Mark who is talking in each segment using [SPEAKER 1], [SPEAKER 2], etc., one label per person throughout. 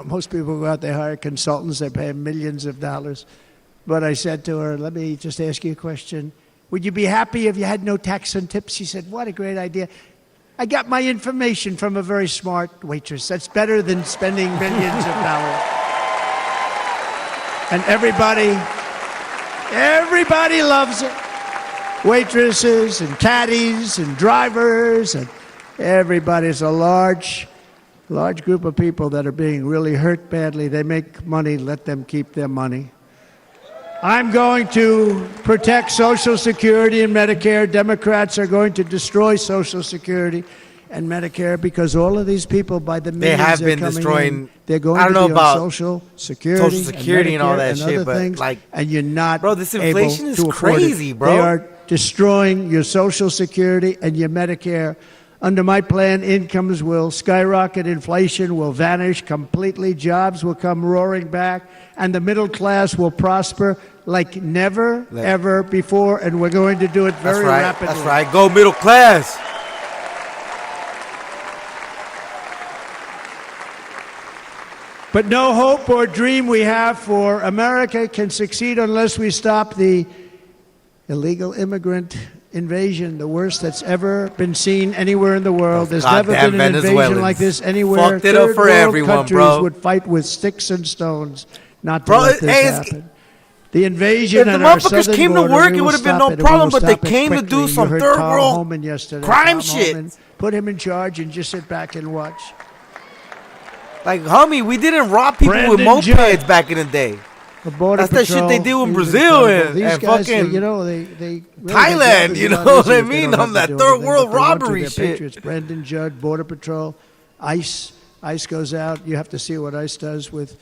[SPEAKER 1] most people go out, they hire consultants, they pay them millions of dollars. But I said to her, let me just ask you a question. Would you be happy if you had no tax on tips? She said, what a great idea. I got my information from a very smart waitress. That's better than spending millions of dollars. And everybody loves it. Waitresses and caddies and drivers and everybody's a large group of people that are being really hurt badly. They make money, let them keep their money. I'm going to protect Social Security and Medicare. Democrats are going to destroy Social Security and Medicare because all of these people, by the millions,
[SPEAKER 2] they have been destroying.
[SPEAKER 1] They're going
[SPEAKER 2] I don't
[SPEAKER 1] to
[SPEAKER 2] know
[SPEAKER 1] be
[SPEAKER 2] about
[SPEAKER 1] on Social Security
[SPEAKER 2] and all that shit, but
[SPEAKER 1] things,
[SPEAKER 2] like,
[SPEAKER 1] and you're not.
[SPEAKER 2] Bro, this inflation
[SPEAKER 1] able
[SPEAKER 2] is
[SPEAKER 1] to afford
[SPEAKER 2] crazy,
[SPEAKER 1] it.
[SPEAKER 2] bro.
[SPEAKER 1] They are destroying your Social Security and your Medicare. Under my plan, incomes will skyrocket, inflation will vanish completely, jobs will come roaring back, and the middle class will prosper like never, ever before, and we're going to do it very rapidly.
[SPEAKER 2] That's right. Go middle class.
[SPEAKER 1] But no hope or dream we have for America can succeed unless we stop the illegal immigrant invasion, the worst that's ever been seen anywhere in the world. There's never been an invasion like this anywhere.
[SPEAKER 2] Fucked it up for everyone,
[SPEAKER 1] countries
[SPEAKER 2] bro.
[SPEAKER 1] would fight with sticks and stones not to let this happen. The invasion
[SPEAKER 2] if the
[SPEAKER 1] at our
[SPEAKER 2] motherfuckers
[SPEAKER 1] southern
[SPEAKER 2] came to
[SPEAKER 1] border,
[SPEAKER 2] work,
[SPEAKER 1] we
[SPEAKER 2] it
[SPEAKER 1] will
[SPEAKER 2] would have been
[SPEAKER 1] stop
[SPEAKER 2] no
[SPEAKER 1] it, and we
[SPEAKER 2] problem.
[SPEAKER 1] will
[SPEAKER 2] But they
[SPEAKER 1] stop it
[SPEAKER 2] came to
[SPEAKER 1] quickly.
[SPEAKER 2] do some
[SPEAKER 1] You heard
[SPEAKER 2] third
[SPEAKER 1] Tom
[SPEAKER 2] world
[SPEAKER 1] Homan yesterday.
[SPEAKER 2] crime
[SPEAKER 1] Tom
[SPEAKER 2] shit.
[SPEAKER 1] Homan, put him in charge and just sit back and watch.
[SPEAKER 2] Like, homie, we didn't rob people with
[SPEAKER 1] Brandon
[SPEAKER 2] mopeds
[SPEAKER 1] Judd.
[SPEAKER 2] back in the day.
[SPEAKER 1] That's
[SPEAKER 2] that shit they do in Brazil and
[SPEAKER 1] guys,
[SPEAKER 2] fucking
[SPEAKER 1] you know, they really
[SPEAKER 2] Thailand, you know what I mean? On that third world robbery shit.
[SPEAKER 1] Patriots. Brandon Judd, Border Patrol, ICE. ICE goes out. You have to see what ICE does with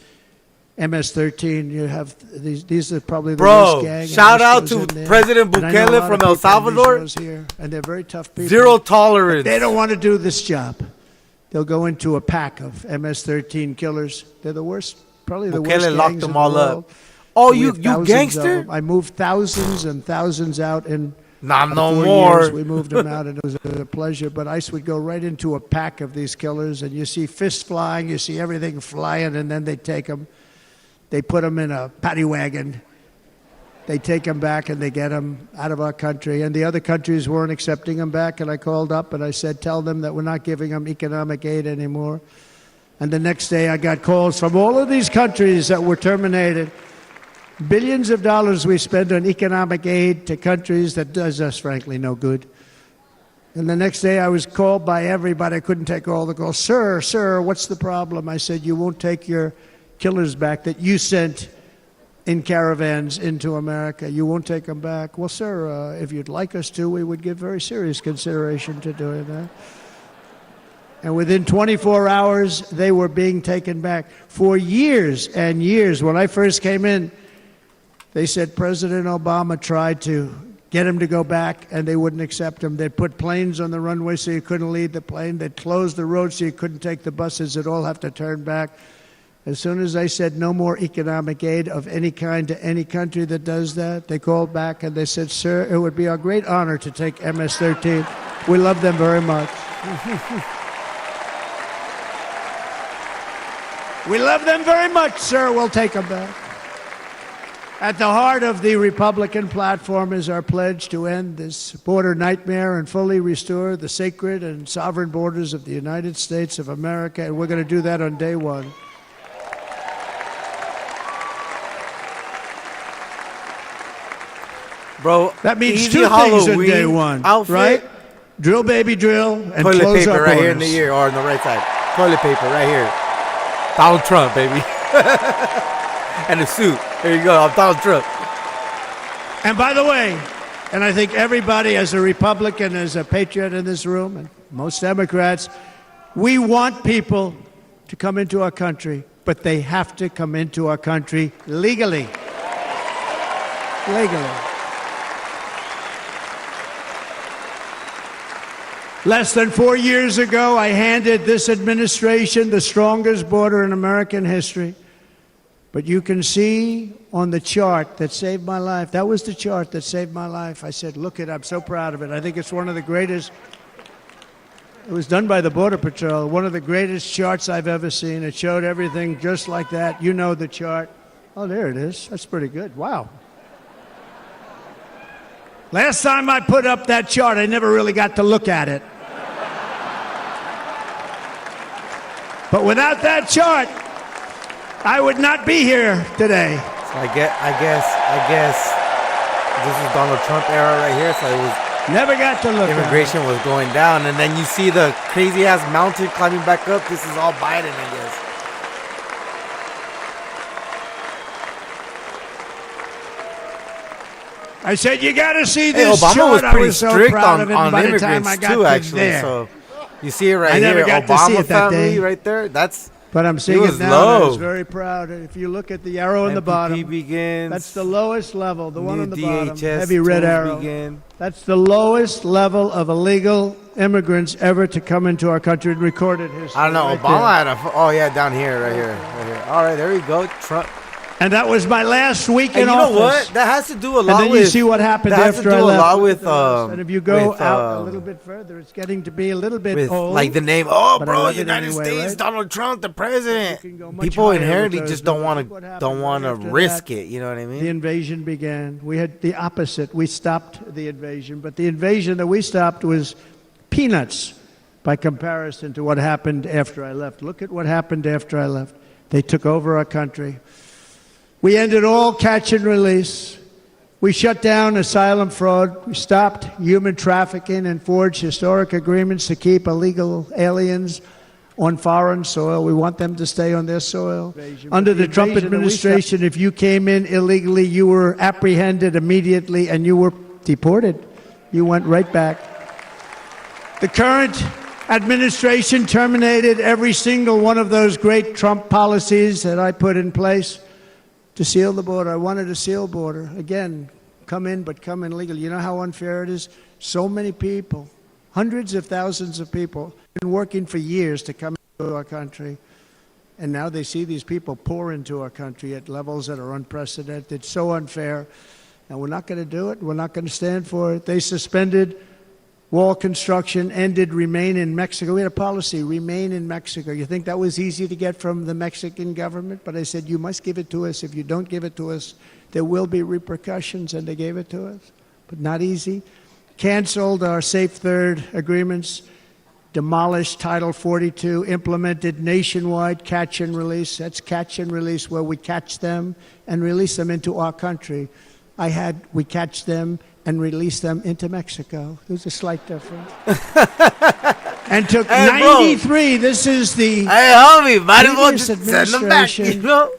[SPEAKER 1] MS-13. You have these are probably the worst gang.
[SPEAKER 2] Shout out to President Bukele from El Salvador.
[SPEAKER 1] Here, and they're very tough people.
[SPEAKER 2] Zero tolerance.
[SPEAKER 1] They don't want to do this job. They'll go into a pack of MS-13 killers. They're the worst. Probably the worst gangs
[SPEAKER 2] locked them all
[SPEAKER 1] up.
[SPEAKER 2] Oh, you gangster?
[SPEAKER 1] I moved thousands and thousands out in
[SPEAKER 2] not no
[SPEAKER 1] 4
[SPEAKER 2] more.
[SPEAKER 1] years. We moved them out, and it was a pleasure. But ICE would go right into a pack of these killers, and you see fists flying, you see everything flying, and then they take them. They put them in a paddy wagon. They take them back, and they get them out of our country. And the other countries weren't accepting them back, and I called up, and I said, tell them that we're not giving them economic aid anymore. And the next day, I got calls from all of these countries that were terminated. Billions of dollars we spend on economic aid to countries that does us, frankly, no good. And the next day, I was called by everybody. I couldn't take all the calls. Sir, what's the problem? I said, you won't take your killers back that you sent in caravans into America. You won't take them back. Well, sir, if you'd like us to, we would give very serious consideration to doing that. And within 24 hours, they were being taken back. For years and years, when I first came in, they said President Obama tried to get him to go back, and they wouldn't accept him. They'd put planes on the runway so you couldn't leave the plane. They'd close the road so you couldn't take the buses. They'd all have to turn back. As soon as I said no more economic aid of any kind to any country that does that, they called back and they said, sir, it would be our great honor to take MS-13. We love them very much. We love them very much, sir. We'll take them back. At the heart of the Republican platform is our pledge to end this border nightmare and fully restore the sacred and sovereign borders of the United States of America, and we're going to do that on day one.
[SPEAKER 2] Bro,
[SPEAKER 1] that means two things on day one,
[SPEAKER 2] outfit,
[SPEAKER 1] right? Drill, baby, drill, and
[SPEAKER 2] toilet
[SPEAKER 1] close
[SPEAKER 2] paper
[SPEAKER 1] our
[SPEAKER 2] right
[SPEAKER 1] borders.
[SPEAKER 2] here in the ear, or on the right side. Toilet paper right here. Donald Trump, baby. And a suit. There you go. I'm Donald Trump.
[SPEAKER 1] And by the way, and I think everybody as a Republican, as a patriot in this room, and most Democrats, we want people to come into our country, but they have to come into our country legally. Legally. Less than 4 years ago, I handed this administration the strongest border in American history. But you can see on the chart that saved my life, that was the chart that saved my life. I said, look it, I'm so proud of it. I think it's one of the greatest It was done by the Border Patrol. One of the greatest charts I've ever seen. It showed everything just like that. You know the chart. Oh, there it is. That's pretty good. Wow. Last time I put up that chart, I never really got to look at it. But without that chart, I would not be here today.
[SPEAKER 2] So I guess this is Donald Trump era right here. So it was
[SPEAKER 1] Never got to look
[SPEAKER 2] immigration was going down, and then you see the crazy ass mountain climbing back up. This is all Biden, I guess.
[SPEAKER 1] I said, you got to see this
[SPEAKER 2] Obama
[SPEAKER 1] chart.
[SPEAKER 2] was
[SPEAKER 1] I
[SPEAKER 2] pretty
[SPEAKER 1] was so
[SPEAKER 2] strict
[SPEAKER 1] proud of it.
[SPEAKER 2] on
[SPEAKER 1] By the time I
[SPEAKER 2] immigrants
[SPEAKER 1] got
[SPEAKER 2] too,
[SPEAKER 1] to
[SPEAKER 2] actually.
[SPEAKER 1] there.
[SPEAKER 2] So you see it right
[SPEAKER 1] I never
[SPEAKER 2] here,
[SPEAKER 1] got to see
[SPEAKER 2] Obama
[SPEAKER 1] it that
[SPEAKER 2] family
[SPEAKER 1] day.
[SPEAKER 2] right there. That's
[SPEAKER 1] But I'm seeing
[SPEAKER 2] was
[SPEAKER 1] it now. And I
[SPEAKER 2] low.
[SPEAKER 1] was very proud. If you look at the arrow in the
[SPEAKER 2] MPP
[SPEAKER 1] bottom,
[SPEAKER 2] begins.
[SPEAKER 1] that's the lowest level. The one
[SPEAKER 2] New
[SPEAKER 1] on the bottom,
[SPEAKER 2] DHS
[SPEAKER 1] heavy red
[SPEAKER 2] tools
[SPEAKER 1] arrow.
[SPEAKER 2] begin.
[SPEAKER 1] That's the lowest level of illegal immigrants ever to come into our country in recorded history.
[SPEAKER 2] I don't know.
[SPEAKER 1] right
[SPEAKER 2] Obama
[SPEAKER 1] there.
[SPEAKER 2] had a. Oh yeah, down here, right here. All right, there you go. Trump.
[SPEAKER 1] And that was my last week
[SPEAKER 2] And
[SPEAKER 1] in
[SPEAKER 2] you know
[SPEAKER 1] office.
[SPEAKER 2] what? That has to do a lot
[SPEAKER 1] And then
[SPEAKER 2] with.
[SPEAKER 1] you see what happened
[SPEAKER 2] that has
[SPEAKER 1] after
[SPEAKER 2] to do
[SPEAKER 1] I left.
[SPEAKER 2] a lot
[SPEAKER 1] Look
[SPEAKER 2] with.
[SPEAKER 1] at the list. And if you go
[SPEAKER 2] with,
[SPEAKER 1] out a little bit further, it's getting to be a little bit
[SPEAKER 2] with
[SPEAKER 1] old.
[SPEAKER 2] like the name. Oh,
[SPEAKER 1] but I
[SPEAKER 2] bro,
[SPEAKER 1] love it
[SPEAKER 2] United
[SPEAKER 1] anyway,
[SPEAKER 2] States,
[SPEAKER 1] right?
[SPEAKER 2] Donald Trump, the
[SPEAKER 1] You
[SPEAKER 2] president.
[SPEAKER 1] can go much
[SPEAKER 2] People
[SPEAKER 1] higher
[SPEAKER 2] inherently
[SPEAKER 1] with
[SPEAKER 2] just
[SPEAKER 1] those,
[SPEAKER 2] don't
[SPEAKER 1] but
[SPEAKER 2] want
[SPEAKER 1] look what
[SPEAKER 2] to
[SPEAKER 1] happened
[SPEAKER 2] don't want to
[SPEAKER 1] right after
[SPEAKER 2] risk
[SPEAKER 1] that.
[SPEAKER 2] it. You know what I mean?
[SPEAKER 1] The invasion began. We had the opposite. We stopped the invasion, but the invasion that we stopped was peanuts by comparison to what happened after I left. Look at what happened after I left. They took over our country. We ended all catch and release. We shut down asylum fraud. We stopped human trafficking and forged historic agreements to keep illegal aliens on foreign soil. We want them to stay on their soil. Under the Trump administration, if you came in illegally, you were apprehended immediately and you were deported. You went right back. The current administration terminated every single one of those great Trump policies that I put in place to seal the border. I wanted a sealed border. Again, come in, but come in legally. You know how unfair it is? So many people, hundreds of thousands of people, been working for years to come into our country. And now they see these people pour into our country at levels that are unprecedented. It's so unfair. And we're not going to do it. We're not going to stand for it. They suspended wall construction, ended remain in Mexico. We had a policy, remain in Mexico. You think that was easy to get from the Mexican government? But I said, you must give it to us. If you don't give it to us, there will be repercussions, and they gave it to us. But not easy. Canceled our Safe Third agreements, demolished Title 42, implemented nationwide catch and release. That's catch and release, where we catch them and release them into our country. We catch them and release them into Mexico. There's a slight difference. And took 93, this is the
[SPEAKER 2] Hey, homie, might as well
[SPEAKER 1] previous
[SPEAKER 2] just send them back, you
[SPEAKER 1] administration.
[SPEAKER 2] know?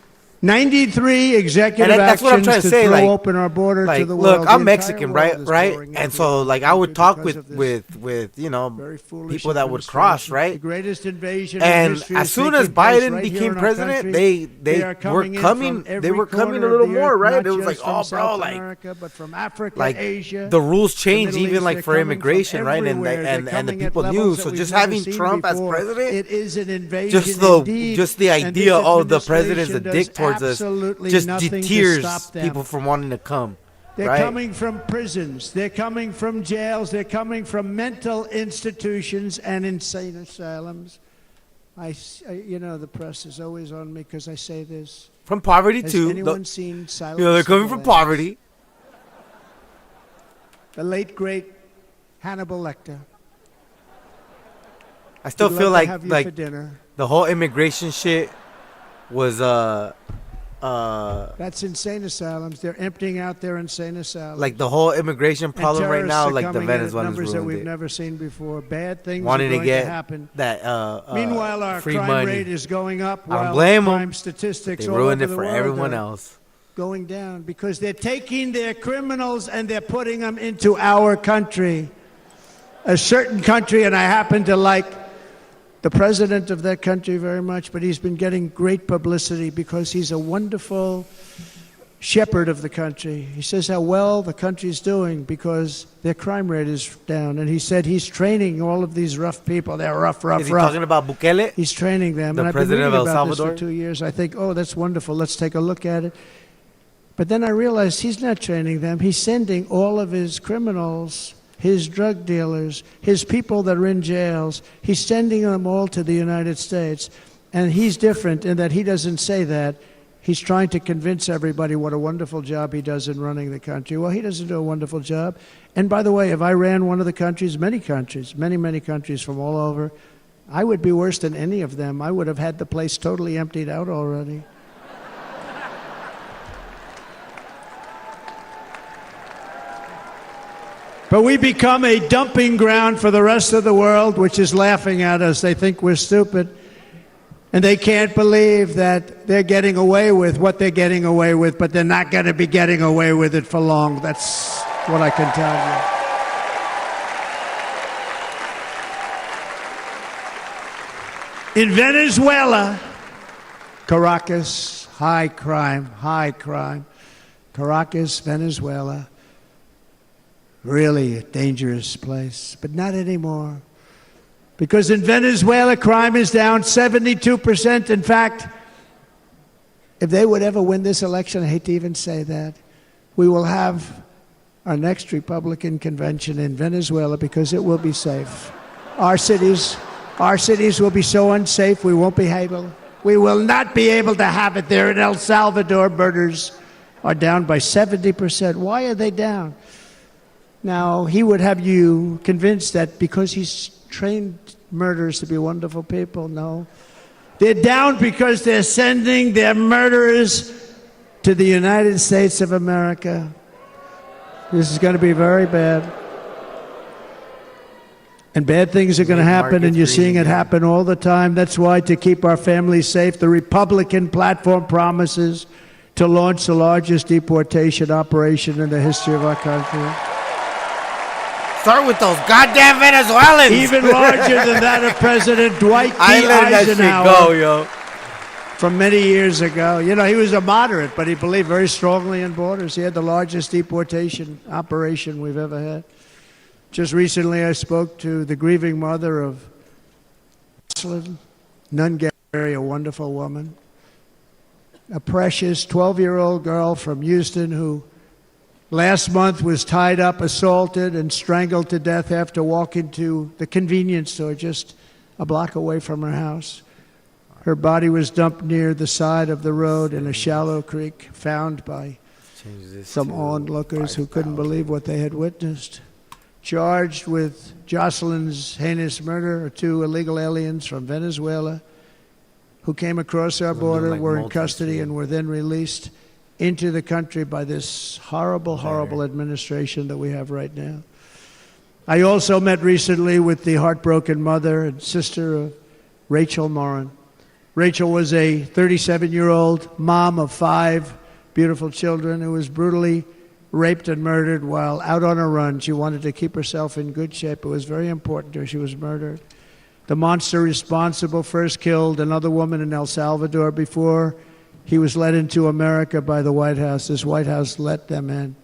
[SPEAKER 1] 93 executive
[SPEAKER 2] And that's what I'm
[SPEAKER 1] actions
[SPEAKER 2] trying to
[SPEAKER 1] to
[SPEAKER 2] say,
[SPEAKER 1] throw
[SPEAKER 2] like-
[SPEAKER 1] open our border to
[SPEAKER 2] Like,
[SPEAKER 1] the
[SPEAKER 2] look,
[SPEAKER 1] world. The
[SPEAKER 2] I'm
[SPEAKER 1] entire
[SPEAKER 2] Mexican,
[SPEAKER 1] world
[SPEAKER 2] right?
[SPEAKER 1] is
[SPEAKER 2] Right?
[SPEAKER 1] pouring
[SPEAKER 2] And
[SPEAKER 1] into
[SPEAKER 2] so,
[SPEAKER 1] our
[SPEAKER 2] like, I would
[SPEAKER 1] country
[SPEAKER 2] talk
[SPEAKER 1] because of
[SPEAKER 2] with
[SPEAKER 1] this
[SPEAKER 2] you know,
[SPEAKER 1] very foolish
[SPEAKER 2] people that would cross,
[SPEAKER 1] administration.
[SPEAKER 2] right?
[SPEAKER 1] The greatest invasion in
[SPEAKER 2] And
[SPEAKER 1] history
[SPEAKER 2] as
[SPEAKER 1] is
[SPEAKER 2] soon as
[SPEAKER 1] taking place
[SPEAKER 2] Biden
[SPEAKER 1] right here
[SPEAKER 2] became
[SPEAKER 1] in our
[SPEAKER 2] president,
[SPEAKER 1] country.
[SPEAKER 2] they
[SPEAKER 1] are
[SPEAKER 2] were
[SPEAKER 1] coming in
[SPEAKER 2] coming.
[SPEAKER 1] from every
[SPEAKER 2] They were coming
[SPEAKER 1] corner
[SPEAKER 2] a little
[SPEAKER 1] of the
[SPEAKER 2] more,
[SPEAKER 1] earth,
[SPEAKER 2] right?
[SPEAKER 1] not
[SPEAKER 2] It was
[SPEAKER 1] just
[SPEAKER 2] like,
[SPEAKER 1] from
[SPEAKER 2] oh,
[SPEAKER 1] South
[SPEAKER 2] bro, like,
[SPEAKER 1] America, but from Africa,
[SPEAKER 2] like
[SPEAKER 1] Asia,
[SPEAKER 2] the rules changed
[SPEAKER 1] Middle
[SPEAKER 2] even
[SPEAKER 1] East.
[SPEAKER 2] like
[SPEAKER 1] They're
[SPEAKER 2] for
[SPEAKER 1] coming from
[SPEAKER 2] immigration, right?
[SPEAKER 1] everywhere. They're
[SPEAKER 2] And the
[SPEAKER 1] coming at
[SPEAKER 2] people
[SPEAKER 1] levels
[SPEAKER 2] knew.
[SPEAKER 1] that
[SPEAKER 2] So
[SPEAKER 1] we've
[SPEAKER 2] just
[SPEAKER 1] never
[SPEAKER 2] having
[SPEAKER 1] seen
[SPEAKER 2] Trump as
[SPEAKER 1] before.
[SPEAKER 2] president,
[SPEAKER 1] It is an invasion indeed.
[SPEAKER 2] just the
[SPEAKER 1] And
[SPEAKER 2] idea
[SPEAKER 1] this
[SPEAKER 2] of the president's a
[SPEAKER 1] administration
[SPEAKER 2] dick
[SPEAKER 1] does
[SPEAKER 2] towards us
[SPEAKER 1] absolutely
[SPEAKER 2] just
[SPEAKER 1] nothing to
[SPEAKER 2] deters
[SPEAKER 1] stop them.
[SPEAKER 2] people from wanting to come.
[SPEAKER 1] They're
[SPEAKER 2] right?
[SPEAKER 1] coming from prisons. They're coming from jails. They're coming from mental institutions and insane asylums. You know, the press is always on me because I say this.
[SPEAKER 2] From poverty
[SPEAKER 1] Has
[SPEAKER 2] too.
[SPEAKER 1] anyone seen Silence
[SPEAKER 2] You know, they're
[SPEAKER 1] of
[SPEAKER 2] coming
[SPEAKER 1] the
[SPEAKER 2] from
[SPEAKER 1] Lambs?
[SPEAKER 2] poverty.
[SPEAKER 1] The late great Hannibal Lecter.
[SPEAKER 2] I still
[SPEAKER 1] We'd
[SPEAKER 2] feel
[SPEAKER 1] love to have
[SPEAKER 2] like
[SPEAKER 1] you for dinner.
[SPEAKER 2] the whole immigration shit was
[SPEAKER 1] That's insane asylums. They're emptying out their insane asylums.
[SPEAKER 2] like the whole immigration
[SPEAKER 1] And
[SPEAKER 2] problem right
[SPEAKER 1] terrorists
[SPEAKER 2] now,
[SPEAKER 1] are
[SPEAKER 2] like the
[SPEAKER 1] coming in at
[SPEAKER 2] Venezuelans
[SPEAKER 1] numbers that
[SPEAKER 2] ruined
[SPEAKER 1] we've
[SPEAKER 2] it.
[SPEAKER 1] never seen before. Bad things
[SPEAKER 2] Wanting
[SPEAKER 1] are
[SPEAKER 2] to
[SPEAKER 1] going
[SPEAKER 2] get
[SPEAKER 1] to happen.
[SPEAKER 2] that
[SPEAKER 1] Meanwhile, our
[SPEAKER 2] free
[SPEAKER 1] crime
[SPEAKER 2] money.
[SPEAKER 1] rate is going up.
[SPEAKER 2] I don't
[SPEAKER 1] While
[SPEAKER 2] blame 'em.
[SPEAKER 1] crime statistics
[SPEAKER 2] They
[SPEAKER 1] all
[SPEAKER 2] ruined
[SPEAKER 1] over
[SPEAKER 2] it
[SPEAKER 1] the
[SPEAKER 2] for
[SPEAKER 1] world
[SPEAKER 2] everyone
[SPEAKER 1] are
[SPEAKER 2] else.
[SPEAKER 1] going down because they're taking their criminals and they're putting them into our country, a certain country, and I happen to like the president of that country very much, but he's been getting great publicity because he's a wonderful shepherd of the country. He says how well the country's doing because their crime rate is down. And he said he's training all of these rough people. They're rough.
[SPEAKER 2] Is he talking about Bukele?
[SPEAKER 1] He's training them.
[SPEAKER 2] The
[SPEAKER 1] And I've been
[SPEAKER 2] president of
[SPEAKER 1] reading
[SPEAKER 2] El
[SPEAKER 1] about this
[SPEAKER 2] Salvador?
[SPEAKER 1] for 2 years. I think, oh, that's wonderful. Let's take a look at it. But then I realized he's not training them. He's sending all of his criminals, his drug dealers, his people that are in jails. He's sending them all to the United States. And he's different in that he doesn't say that. He's trying to convince everybody what a wonderful job he does in running the country. Well, he doesn't do a wonderful job. And by the way, if I ran one of the countries, many countries, many countries from all over, I would be worse than any of them. I would have had the place totally emptied out already. But we become a dumping ground for the rest of the world, which is laughing at us. They think we're stupid. And they can't believe that they're getting away with what they're getting away with, but they're not going to be getting away with it for long. That's what I can tell you. In Venezuela, Caracas, high crime. Caracas, Venezuela. Really a dangerous place, but not anymore. Because in Venezuela, crime is down 72%. In fact, if they would ever win this election, I hate to even say that, we will have our next Republican convention in Venezuela because it will be safe. Our cities will be so unsafe, we won't be able. We will not be able to have it there. In El Salvador, murders are down by 70%. Why are they down? Now, he would have you convinced that because he's trained murderers to be wonderful people. No. They're down because they're sending their murderers to the United States of America. This is going to be very bad. And bad things are going to happen, and you're seeing it happen all the time. That's why, to keep our families safe, the Republican platform promises to launch the largest deportation operation in the history of our country.
[SPEAKER 2] Start with those goddamn Venezuelans.
[SPEAKER 1] Even larger than that of President Dwight D. Eisenhower.
[SPEAKER 2] That shit go, yo.
[SPEAKER 1] From many years ago. You know, he was a moderate, but he believed very strongly in borders. He had the largest deportation operation we've ever had. Just recently, I spoke to the grieving mother of Nungary, a wonderful woman. A precious 12-year-old girl from Houston who last month was tied up, assaulted, and strangled to death after walking to the convenience store just a block away from her house. Her body was dumped near the side of the road in a shallow creek, found by some onlookers who couldn't believe what they had witnessed. Charged with Jocelyn's heinous murder are 2 illegal aliens from Venezuela who came across our border, were in custody, and were then released into the country by this horrible administration that we have right now. I also met recently with the heartbroken mother and sister of Rachel Morin. Rachel was a 37-year-old mom of 5 beautiful children who was brutally raped and murdered while out on a run. She wanted to keep herself in good shape. It was very important to her. She was murdered. The monster responsible first killed another woman in El Salvador before he was led into America by the White House. This White House let them in.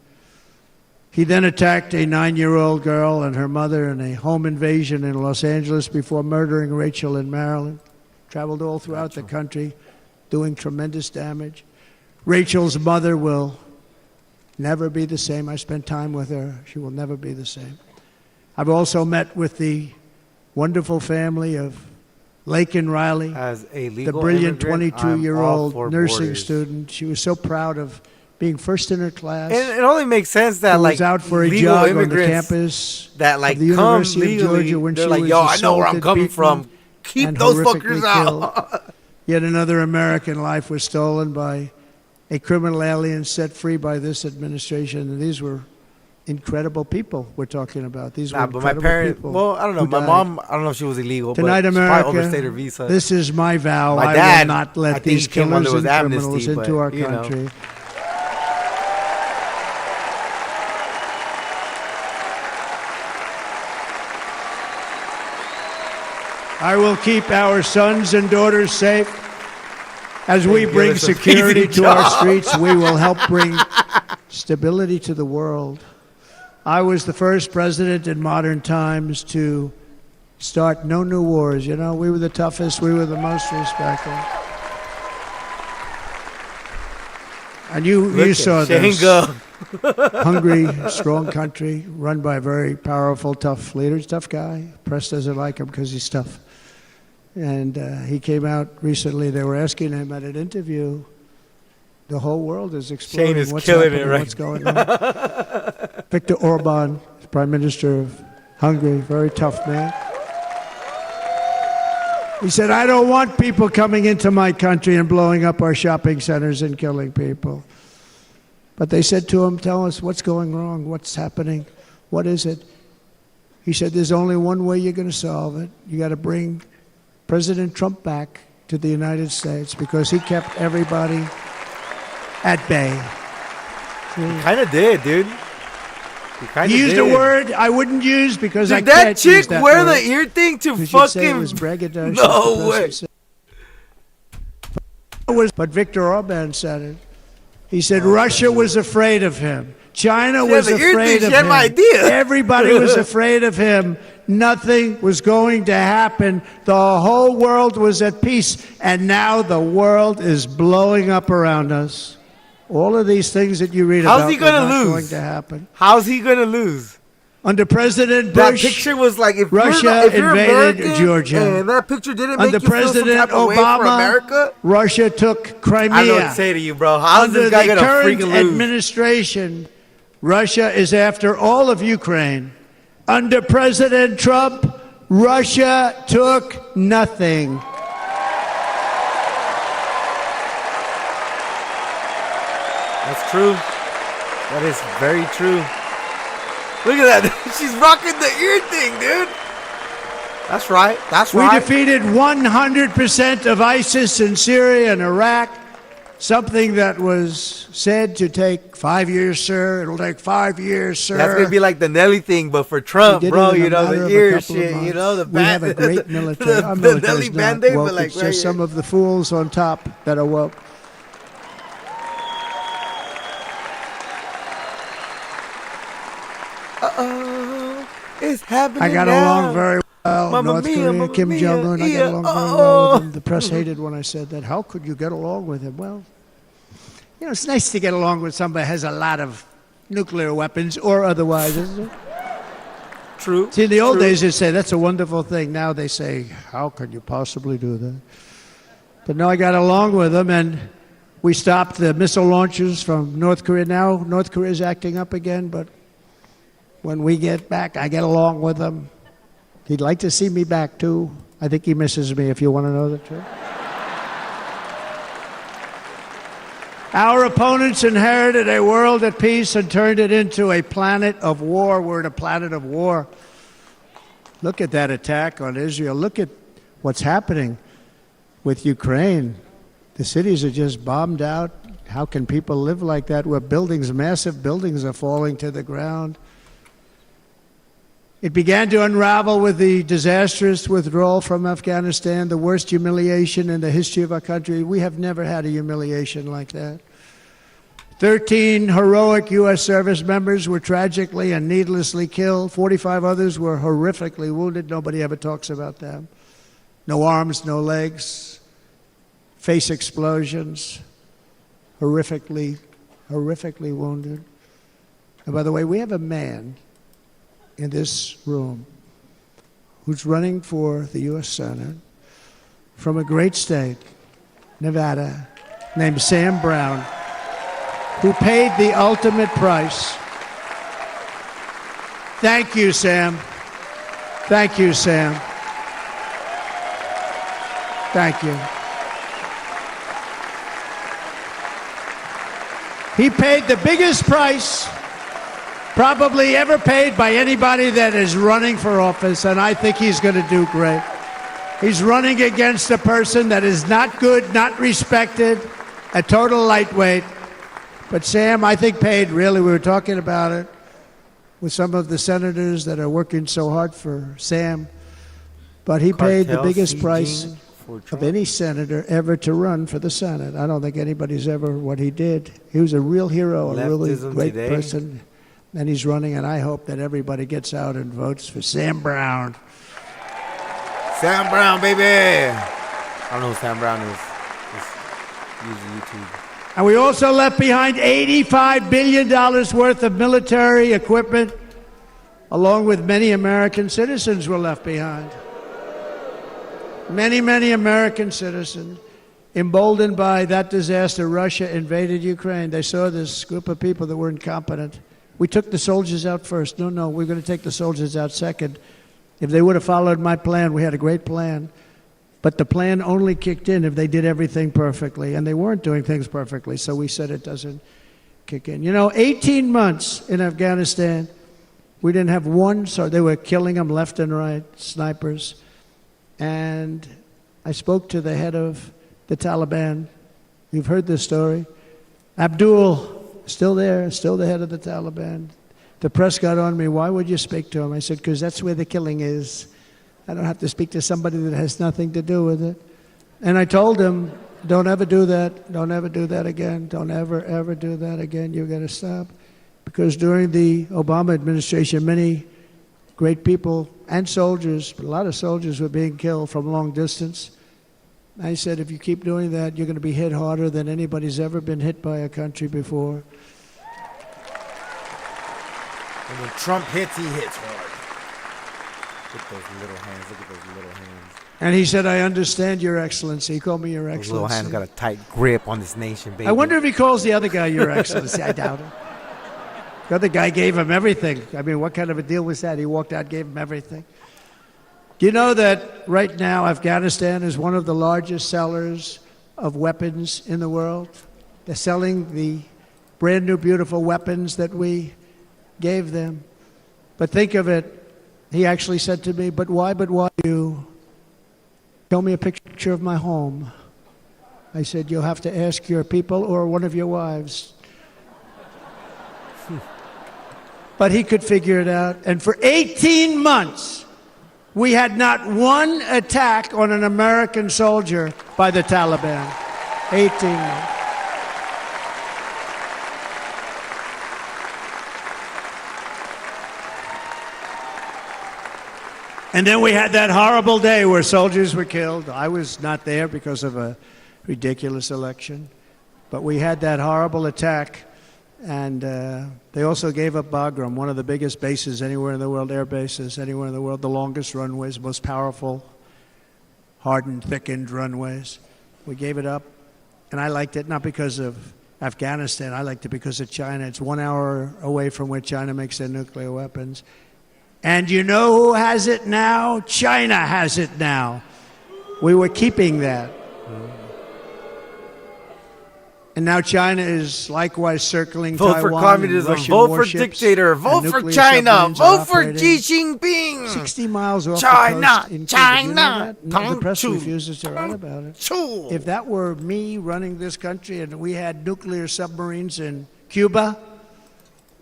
[SPEAKER 1] He then attacked a 9-year-old girl and her mother in a home invasion in Los Angeles before murdering Rachel in Maryland. Traveled all throughout the country, doing tremendous damage. Rachel's mother will never be the same. I spent time with her. She will never be the same. I've also met with the wonderful family of Laken Riley, the brilliant 22-year-old nursing student. She was so proud of being first in her class.
[SPEAKER 2] And it only makes sense that, like,
[SPEAKER 1] was out for a jog on the campus
[SPEAKER 2] that, like,
[SPEAKER 1] of the University of Georgia when
[SPEAKER 2] they're
[SPEAKER 1] she
[SPEAKER 2] like,
[SPEAKER 1] was
[SPEAKER 2] yo, I know where I'm
[SPEAKER 1] assaulted,
[SPEAKER 2] coming
[SPEAKER 1] beaten,
[SPEAKER 2] from. Keep
[SPEAKER 1] and
[SPEAKER 2] those
[SPEAKER 1] horrifically
[SPEAKER 2] fuckers out.
[SPEAKER 1] Yet another American life was stolen by a criminal alien set free by this administration. And these were incredible people we're talking about. These were
[SPEAKER 2] but my parents, well, I don't know. My mom, I don't know if she was illegal,
[SPEAKER 1] tonight,
[SPEAKER 2] but
[SPEAKER 1] America,
[SPEAKER 2] she probably overstayed her visa.
[SPEAKER 1] This is my vow.
[SPEAKER 2] My
[SPEAKER 1] I
[SPEAKER 2] dad,
[SPEAKER 1] will not let these killers and criminals into our country.
[SPEAKER 2] Know.
[SPEAKER 1] I will keep our sons and daughters safe. As we bring security to our streets, we will help bring stability to the world. I was the first president in modern times to start no new wars. You know, we were the toughest, we were the most respected. And you saw this. hungry, strong country run by a very powerful, tough leader. He's a tough guy. Press doesn't like him because he's tough. And he came out recently. They were asking him at an interview. The whole world is exploring
[SPEAKER 2] Shane is
[SPEAKER 1] what's
[SPEAKER 2] killing
[SPEAKER 1] happening,
[SPEAKER 2] it right
[SPEAKER 1] what's going on. Viktor Orban, Prime Minister of Hungary, very tough man. He said, I don't want people coming into my country and blowing up our shopping centers and killing people. But they said to him, tell us what's going wrong, what's happening, what is it? He said, there's only one way you're going to solve it. You got to bring President Trump back to the United States because he kept everybody at bay.
[SPEAKER 2] He kind of did, dude.
[SPEAKER 1] He used a word I wouldn't use because I
[SPEAKER 2] Did that
[SPEAKER 1] can't use
[SPEAKER 2] chick
[SPEAKER 1] that
[SPEAKER 2] wear
[SPEAKER 1] word.
[SPEAKER 2] the ear thing to
[SPEAKER 1] You should say it
[SPEAKER 2] fucking?
[SPEAKER 1] was braggadocious.
[SPEAKER 2] No way.
[SPEAKER 1] But Viktor Orban said it. He said Russia was afraid of him. China was
[SPEAKER 2] the ear
[SPEAKER 1] afraid
[SPEAKER 2] thing,
[SPEAKER 1] of
[SPEAKER 2] she had
[SPEAKER 1] him.
[SPEAKER 2] my idea.
[SPEAKER 1] Everybody was afraid of him. Nothing was going to happen. The whole world was at peace. And now the world is blowing up around us. All of these things that you read
[SPEAKER 2] How's
[SPEAKER 1] about
[SPEAKER 2] he gonna
[SPEAKER 1] are not
[SPEAKER 2] lose?
[SPEAKER 1] going to happen.
[SPEAKER 2] How's he gonna lose?
[SPEAKER 1] Under President
[SPEAKER 2] That
[SPEAKER 1] Bush,
[SPEAKER 2] picture was like if
[SPEAKER 1] Russia
[SPEAKER 2] if you're
[SPEAKER 1] invaded
[SPEAKER 2] American,
[SPEAKER 1] Georgia.
[SPEAKER 2] and that picture didn't make
[SPEAKER 1] under
[SPEAKER 2] you feel some
[SPEAKER 1] President
[SPEAKER 2] type of way for
[SPEAKER 1] Obama,
[SPEAKER 2] America.
[SPEAKER 1] Russia took Crimea.
[SPEAKER 2] I don't know what to say to you, bro. How's
[SPEAKER 1] Under
[SPEAKER 2] this guy
[SPEAKER 1] the
[SPEAKER 2] gonna
[SPEAKER 1] current
[SPEAKER 2] freaking lose?
[SPEAKER 1] administration, Russia is after all of Ukraine. Under President Trump, Russia took nothing.
[SPEAKER 2] That's true. That is very true. Look at that. She's rocking the ear thing, dude. That's right. That's
[SPEAKER 1] We
[SPEAKER 2] right.
[SPEAKER 1] defeated 100% of ISIS in Syria and Iraq. Something that was said to take 5 years, sir. It'll take 5 years, sir.
[SPEAKER 2] That's gonna be like the Nelly thing, but for Trump,
[SPEAKER 1] We did
[SPEAKER 2] bro.
[SPEAKER 1] it in a
[SPEAKER 2] You know
[SPEAKER 1] matter
[SPEAKER 2] the
[SPEAKER 1] of a
[SPEAKER 2] ear
[SPEAKER 1] couple of
[SPEAKER 2] shit. You
[SPEAKER 1] months.
[SPEAKER 2] know the
[SPEAKER 1] We have a great military. Our military
[SPEAKER 2] Nelly
[SPEAKER 1] is not
[SPEAKER 2] Band-Aid,
[SPEAKER 1] woke.
[SPEAKER 2] but like
[SPEAKER 1] It's
[SPEAKER 2] right
[SPEAKER 1] just
[SPEAKER 2] here.
[SPEAKER 1] some of the fools on top that are woke.
[SPEAKER 2] It's happening.
[SPEAKER 1] I got
[SPEAKER 2] now.
[SPEAKER 1] along very well.
[SPEAKER 2] Mamma
[SPEAKER 1] North
[SPEAKER 2] mia,
[SPEAKER 1] Korea,
[SPEAKER 2] mamma
[SPEAKER 1] Kim
[SPEAKER 2] mia,
[SPEAKER 1] Jong Un, I
[SPEAKER 2] yeah,
[SPEAKER 1] got along very well with him. The press hated when I said that. How could you get along with him? Well, you know, it's nice to get along with somebody who has a lot of nuclear weapons or otherwise, isn't it?
[SPEAKER 2] True.
[SPEAKER 1] See, in the old
[SPEAKER 2] True.
[SPEAKER 1] days, they say that's a wonderful thing. Now they say, how could you possibly do that? But no, I got along with them, and we stopped the missile launches from North Korea. Now North Korea is acting up again, but when we get back, I get along with them. He'd like to see me back, too. I think he misses me, if you want to know the truth. Our opponents inherited a world at peace and turned it into a planet of war. We're in a planet of war. Look at that attack on Israel. Look at what's happening with Ukraine. The cities are just bombed out. How can people live like that where buildings, massive buildings, are falling to the ground? It began to unravel with the disastrous withdrawal from Afghanistan, the worst humiliation in the history of our country. We have never had a humiliation like that. 13 heroic U.S. service members were tragically and needlessly killed. 45 others were horrifically wounded. Nobody ever talks about them. No arms, no legs, face explosions, horrifically wounded. And by the way, we have a man in this room who's running for the U.S. Senate from a great state, Nevada, named Sam Brown, who paid the ultimate price. Thank you, Sam. Thank you, Sam. Thank you. He paid the biggest price probably ever paid by anybody that is running for office, and I think he's going to do great. He's running against a person that is not good, not respected, a total lightweight. But Sam, I think, paid, really, we were talking about it with some of the senators that are working so hard for Sam, but he paid the biggest price of any senator ever to run for the Senate. I don't think anybody's ever what he did. He was a real hero, a really great person. And he's running, and I hope that everybody gets out and votes for Sam Brown.
[SPEAKER 2] Sam Brown, baby. I don't know who Sam Brown is. Just use YouTube.
[SPEAKER 1] And we also left behind $85 billion worth of military equipment, along with many American citizens were left behind. Many, many American citizens. Emboldened by that disaster, Russia invaded Ukraine. They saw this group of people that were incompetent. We took the soldiers out first. No, we're going to take the soldiers out second. If they would have followed my plan, we had a great plan. But the plan only kicked in if they did everything perfectly, and they weren't doing things perfectly, so we said it doesn't kick in. 18 months in Afghanistan, we didn't have one, so they were killing them left and right, snipers. And I spoke to the head of the Taliban. You've heard this story. Abdul, still there, still the head of the Taliban. The press got on me, why would you speak to him? I said, because that's where the killing is. I don't have to speak to somebody that has nothing to do with it. And I told him, don't ever do that. Don't ever do that again. Don't ever do that again. You've got to stop. Because during the Obama administration, many great people and soldiers, but a lot of soldiers were being killed from long distance. I said, if you keep doing that, you're going to be hit harder than anybody's ever been hit by a country before.
[SPEAKER 2] And when Trump hits, he hits hard. Look at those little hands. Look at those little hands.
[SPEAKER 1] And he said, I understand, Your Excellency. He called me Your Excellency.
[SPEAKER 2] Those little hands got a tight grip on this nation, baby.
[SPEAKER 1] I wonder if he calls the other guy Your Excellency. I doubt it. The other guy gave him everything. I mean, what kind of a deal was that? He walked out, gave him everything. Do you know that right now Afghanistan is one of the largest sellers of weapons in the world? They're selling the brand new, beautiful weapons that we gave them. But think of it. He actually said to me, but why you show me a picture of my home? I said, you'll have to ask your people or one of your wives. But he could figure it out. And for 18 months, we had not one attack on an American soldier by the Taliban. 18 months. And then we had that horrible day where soldiers were killed. I was not there because of a ridiculous election. But we had that horrible attack. And they also gave up Bagram, one of the biggest bases anywhere in the world, air bases anywhere in the world, the longest runways, most powerful, hardened, thickened runways. We gave it up. And I liked it not because of Afghanistan. I liked it because of China. It's 1 hour away from where China makes their nuclear weapons. And you know who has it now? China has it now. We were keeping that. And now China is likewise circling
[SPEAKER 2] Taiwan.
[SPEAKER 1] Vote
[SPEAKER 2] for communism.
[SPEAKER 1] Russian
[SPEAKER 2] Vote for
[SPEAKER 1] warships,
[SPEAKER 2] dictator. Vote for China. Vote for Xi Jinping.
[SPEAKER 1] 60 miles off
[SPEAKER 2] China.
[SPEAKER 1] the coast in Cuba.
[SPEAKER 2] China.
[SPEAKER 1] You know that? No, the press
[SPEAKER 2] China.
[SPEAKER 1] refuses to write about it. If that were me running this country and we had nuclear submarines in Cuba,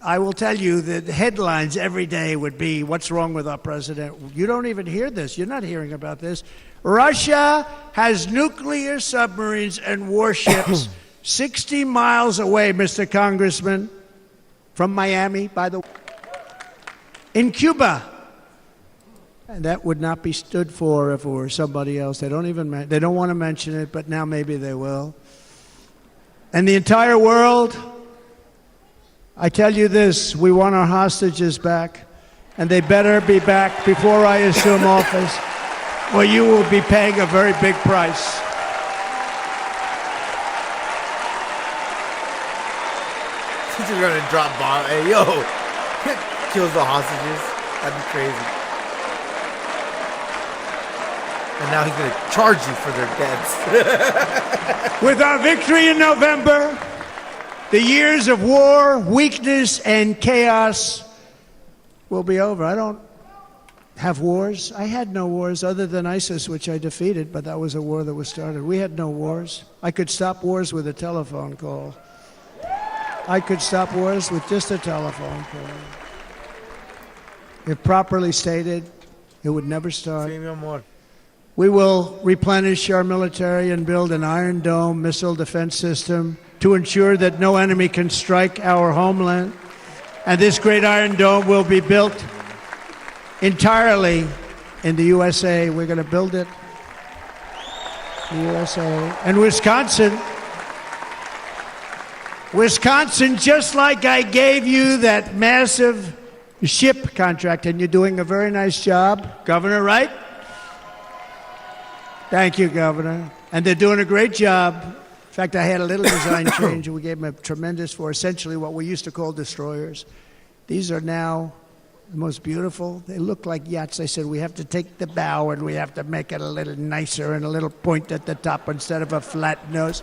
[SPEAKER 1] I will tell you that the headlines every day would be, what's wrong with our president? You don't even hear this. You're not hearing about this. Russia has nuclear submarines and warships 60 miles away, Mr. Congressman, from Miami, by the way, in Cuba. And that would not be stood for if it were somebody else. They don't want to mention it, but now maybe they will. And the entire world, I tell you this, we want our hostages back, and they better be back before I assume office, or you will be paying a very big price.
[SPEAKER 2] He's just gonna drop bomb. Hey, yo, kills the hostages. That'd be crazy. And now he's gonna charge you for their deaths.
[SPEAKER 1] With our victory in November, the years of war, weakness, and chaos will be over. I don't have wars. I had no wars other than ISIS, which I defeated, but that was a war that was started. We had no wars. I could stop wars with a telephone call. I could stop wars with just a telephone call. If properly stated, it would never start. We will replenish our military and build an Iron Dome missile defense system to ensure that no enemy can strike our homeland. And this great Iron Dome will be built entirely in the USA. We're going to build it in the USA. And Wisconsin Wisconsin, just like I gave you that massive ship contract, and you're doing a very nice job, Governor, right? Thank you, Governor. And they're doing a great job. In fact, I had a little design change, and we gave them a tremendous for essentially what we used to call destroyers. These are now the most beautiful. They look like yachts. I said, we have to take the bow and we have to make it a little nicer and a little point at the top instead of a flat nose.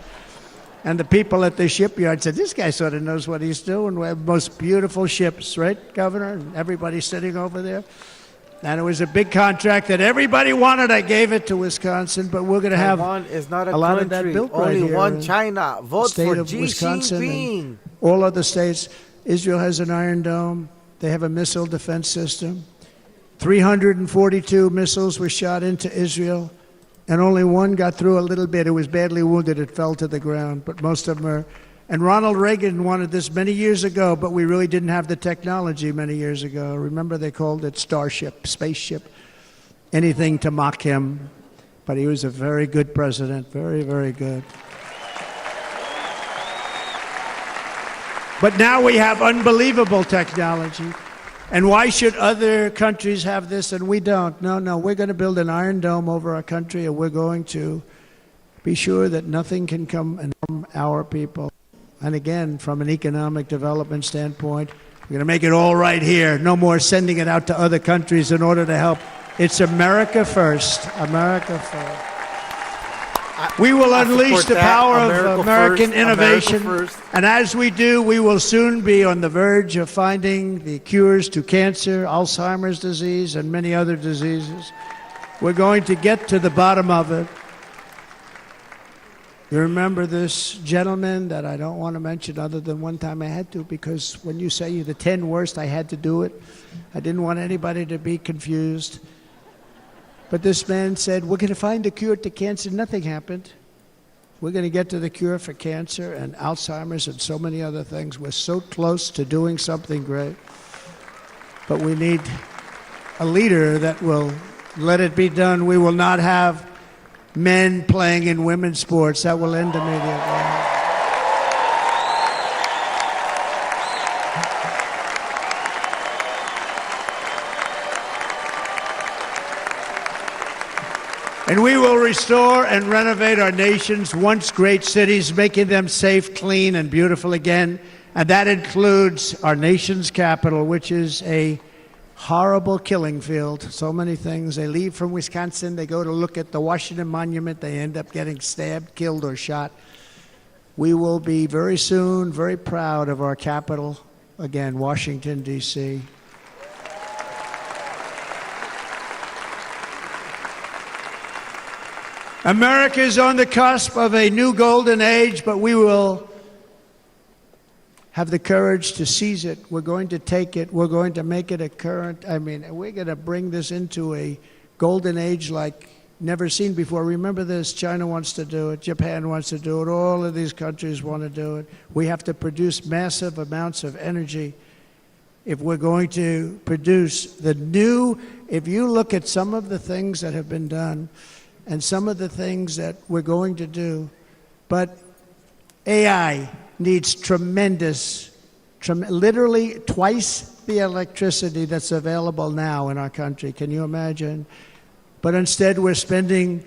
[SPEAKER 1] And the people at the shipyard said, this guy sort of knows what he's doing. We have the most beautiful ships, right, Governor? And everybody's sitting over there. And it was a big contract that everybody wanted. I gave it to Wisconsin, but we're going to have
[SPEAKER 2] Taiwan is not
[SPEAKER 1] a lot of that built right
[SPEAKER 2] Only
[SPEAKER 1] here.
[SPEAKER 2] one China. Vote
[SPEAKER 1] State
[SPEAKER 2] for
[SPEAKER 1] of
[SPEAKER 2] Xi
[SPEAKER 1] Wisconsin
[SPEAKER 2] Jinping.
[SPEAKER 1] and all other states. Israel has an Iron Dome. They have a missile defense system. 342 missiles were shot into Israel, and only one got through a little bit. It was badly wounded. It fell to the ground, but most of them are. And Ronald Reagan wanted this many years ago, but we really didn't have the technology many years ago. Remember, they called it Starship, spaceship, anything to mock him. But he was a very good president, very, very good. But now we have unbelievable technology. And why should other countries have this and we don't? No, we're going to build an Iron Dome over our country, and we're going to be sure that nothing can come and harm our people. And again, from an economic development standpoint, we're going to make it all right here. No more sending it out to other countries in order to help. It's America first. America first. We will unleash the power of American innovation. And as we do, we will soon be on the verge of finding the cures to cancer, Alzheimer's disease, and many other diseases. We're going to get to the bottom of it. You remember this gentleman that I don't want to mention other than one time I had to, because when you say you're the 10 worst, I had to do it. I didn't want anybody to be confused. But this man said, we're going to find a cure to cancer. Nothing happened. We're going to get to the cure for cancer and Alzheimer's and so many other things. We're so close to doing something great. But we need a leader that will let it be done. We will not have men playing in women's sports. That will end immediately. And we will restore and renovate our nation's once great cities, making them safe, clean, and beautiful again. And that includes our nation's capital, which is a horrible killing field. So many things. They leave from Wisconsin, they go to look at the Washington Monument, they end up getting stabbed, killed, or shot. We will be very soon very proud of our capital, again, Washington, D.C. America is on the cusp of a new golden age, but we will have the courage to seize it. We're going to take it. We're going to make it a current. We're going to bring this into a golden age like never seen before. Remember this, China wants to do it. Japan wants to do it. All of these countries want to do it. We have to produce massive amounts of energy if we're going to produce the new. If you look at some of the things that have been done, and some of the things that we're going to do. But AI needs literally twice the electricity that's available now in our country. Can you imagine? But instead, we're spending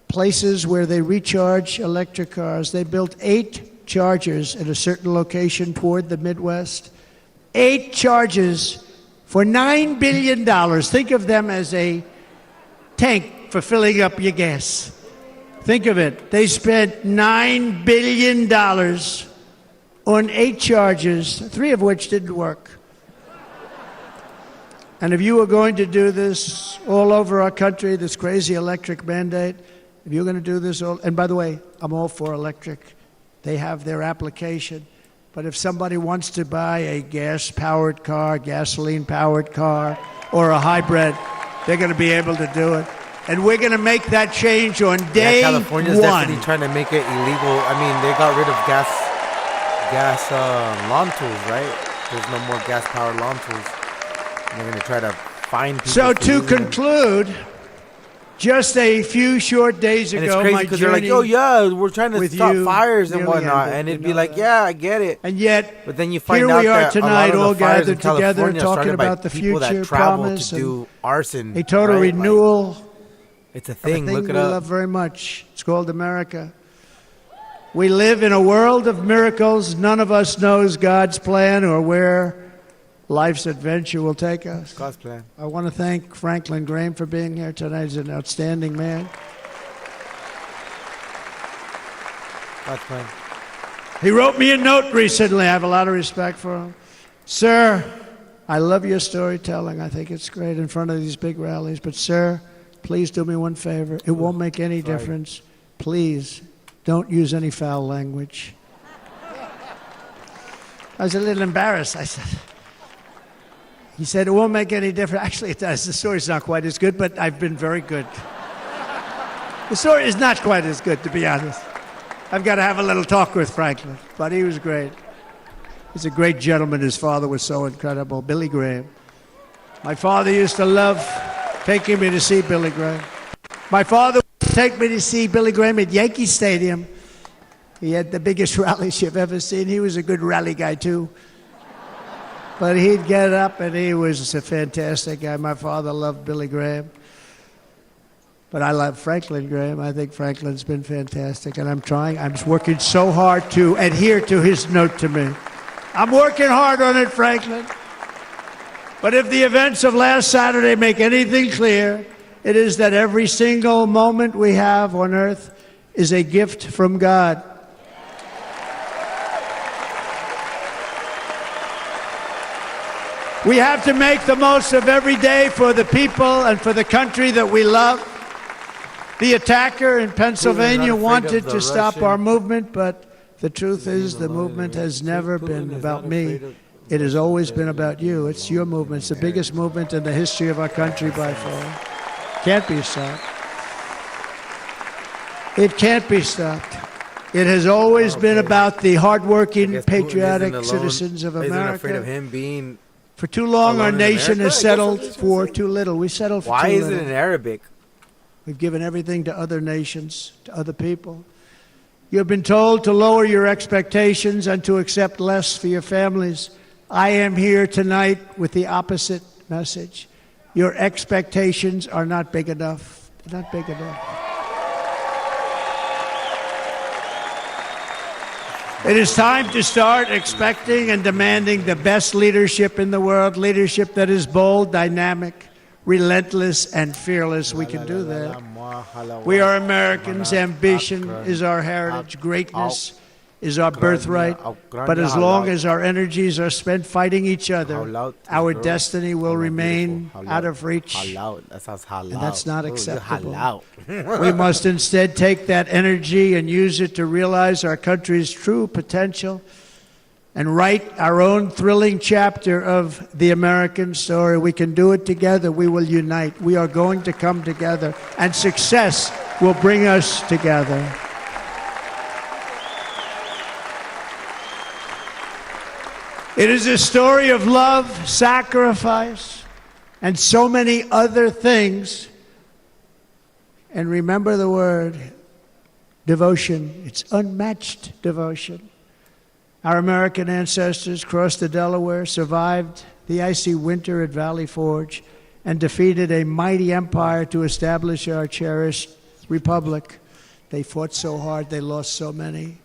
[SPEAKER 1] places where they recharge electric cars. They built 8 chargers at a certain location toward the Midwest. 8 chargers for $9 billion. Think of them as a tank for filling up your gas. Think of it. They spent $9 billion on 8 chargers, 3 of which didn't work. And if you were going to do this all over our country, this crazy electric mandate, if you're going to do this and by the way, I'm all for electric. They have their application. But if somebody wants to buy a gas-powered car, gasoline-powered car, or a hybrid, they're going to be able to do it. And we're going to make that change on day one.
[SPEAKER 2] California's definitely trying to make it illegal. I mean, they got rid of gas lawn tools, right? There's no more gas-powered lawn tools. And they're going to try to fine people.
[SPEAKER 1] So to conclude, Just a few short days
[SPEAKER 2] And it's
[SPEAKER 1] ago,
[SPEAKER 2] crazy
[SPEAKER 1] my
[SPEAKER 2] because they're like,
[SPEAKER 1] journey
[SPEAKER 2] "Oh yeah, we're trying to
[SPEAKER 1] with
[SPEAKER 2] stop
[SPEAKER 1] you
[SPEAKER 2] fires and
[SPEAKER 1] nearly
[SPEAKER 2] whatnot,"
[SPEAKER 1] ended,
[SPEAKER 2] and
[SPEAKER 1] you
[SPEAKER 2] it'd be
[SPEAKER 1] know
[SPEAKER 2] like,
[SPEAKER 1] that.
[SPEAKER 2] "Yeah, I get it."
[SPEAKER 1] And yet,
[SPEAKER 2] But then you find
[SPEAKER 1] here
[SPEAKER 2] out
[SPEAKER 1] we are
[SPEAKER 2] that a lot
[SPEAKER 1] tonight,
[SPEAKER 2] of
[SPEAKER 1] all
[SPEAKER 2] the fires in
[SPEAKER 1] gathered together,
[SPEAKER 2] California
[SPEAKER 1] talking
[SPEAKER 2] started by
[SPEAKER 1] about the
[SPEAKER 2] people
[SPEAKER 1] future,
[SPEAKER 2] that travel
[SPEAKER 1] promise,
[SPEAKER 2] to do arson.
[SPEAKER 1] a total
[SPEAKER 2] right? Like,
[SPEAKER 1] renewal
[SPEAKER 2] it's a
[SPEAKER 1] of a
[SPEAKER 2] thing.
[SPEAKER 1] thing
[SPEAKER 2] Look
[SPEAKER 1] we
[SPEAKER 2] it up.
[SPEAKER 1] love very much. It's called America. We live in a world of miracles. None of us knows God's plan or where life's adventure will take us.
[SPEAKER 2] God's plan.
[SPEAKER 1] I want to thank Franklin Graham for being here tonight. He's an outstanding man.
[SPEAKER 2] God's plan.
[SPEAKER 1] He wrote me a note recently. I have a lot of respect for him. Sir, I love your storytelling. I think it's great in front of these big rallies. But, sir, please do me one favor. It won't make any difference. Please don't use any foul language. I was a little embarrassed. I said, he said, it won't make any difference. Actually, it does. The story's not quite as good, but I've been very good. The story is not quite as good, to be honest. I've got to have a little talk with Franklin, but he was great. He's a great gentleman. His father was so incredible, Billy Graham. My father used to love taking me to see Billy Graham. My father would take me to see Billy Graham at Yankee Stadium. He had the biggest rallies you've ever seen. He was a good rally guy, too. But he'd get up, and he was a fantastic guy. My father loved Billy Graham. But I love Franklin Graham. I think Franklin's been fantastic, and I'm working so hard to adhere to his note to me. I'm working hard on it, Franklin. But if the events of last Saturday make anything clear, it is that every single moment we have on earth is a gift from God. We have to make the most of every day for the people and for the country that we love. The attacker in Pennsylvania wanted to stop our movement, but the truth is the movement has never been about me. It has always been about you. It's your movement. It's the biggest movement in the history of our country by far. Can't be stopped. It can't be stopped. It has always been about the hardworking, patriotic citizens of
[SPEAKER 2] Isn't afraid of
[SPEAKER 1] America.
[SPEAKER 2] him being.
[SPEAKER 1] For too long, our
[SPEAKER 2] alone in
[SPEAKER 1] nation
[SPEAKER 2] America?
[SPEAKER 1] has
[SPEAKER 2] I guess
[SPEAKER 1] settled
[SPEAKER 2] that's what
[SPEAKER 1] for
[SPEAKER 2] I'm saying.
[SPEAKER 1] too little. We settled for
[SPEAKER 2] Why
[SPEAKER 1] too
[SPEAKER 2] is
[SPEAKER 1] little.
[SPEAKER 2] it in Arabic?
[SPEAKER 1] We've given everything to other nations, to other people. You have been told to lower your expectations and to accept less for your families. I am here tonight with the opposite message. Your expectations are not big enough. They're not big enough. It is time to start expecting and demanding the best leadership in the world, leadership that is bold, dynamic, relentless, and fearless. We can do that. We are Americans. Ambition is our heritage. Greatness is our birthright. But as long as our energies are spent fighting each other, our destiny will remain out of reach.
[SPEAKER 2] That sounds halal.
[SPEAKER 1] And that's not
[SPEAKER 2] Ooh,
[SPEAKER 1] acceptable.
[SPEAKER 2] halal.
[SPEAKER 1] We must instead take that energy and use it to realize our country's true potential and write our own thrilling chapter of the American story. We can do it together. We will unite. We are going to come together, and success will bring us together. It is a story of love, sacrifice, and so many other things. And remember the word, devotion. It's unmatched devotion. Our American ancestors crossed the Delaware, survived the icy winter at Valley Forge, and defeated a mighty empire to establish our cherished republic. They fought so hard, they lost so many.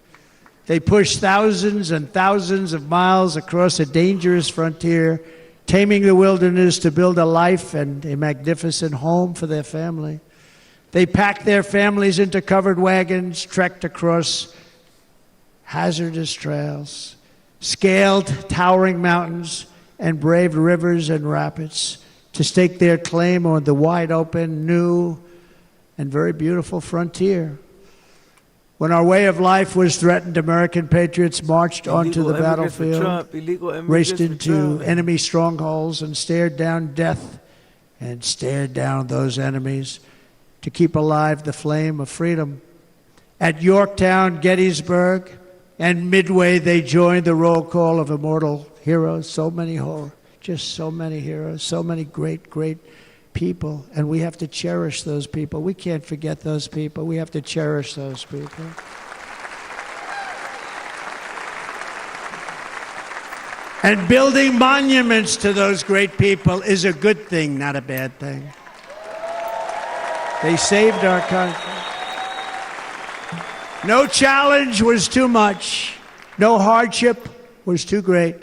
[SPEAKER 1] They pushed thousands and thousands of miles across a dangerous frontier, taming the wilderness to build a life and a magnificent home for their family. They packed their families into covered wagons, trekked across hazardous trails, scaled towering mountains, and braved rivers and rapids to stake their claim on the wide open, new, and very beautiful frontier. When our way of life was threatened, American patriots marched onto the battlefield, raced into enemy strongholds, and stared down death and stared down those enemies to keep alive the flame of freedom. At Yorktown, Gettysburg, and Midway, they joined the roll call of immortal heroes. So many heroes, so many great people, and we have to cherish those people. We can't forget those people. We have to cherish those people. And building monuments to those great people is a good thing, not a bad thing. They saved our country. No challenge was too much. No hardship was too great.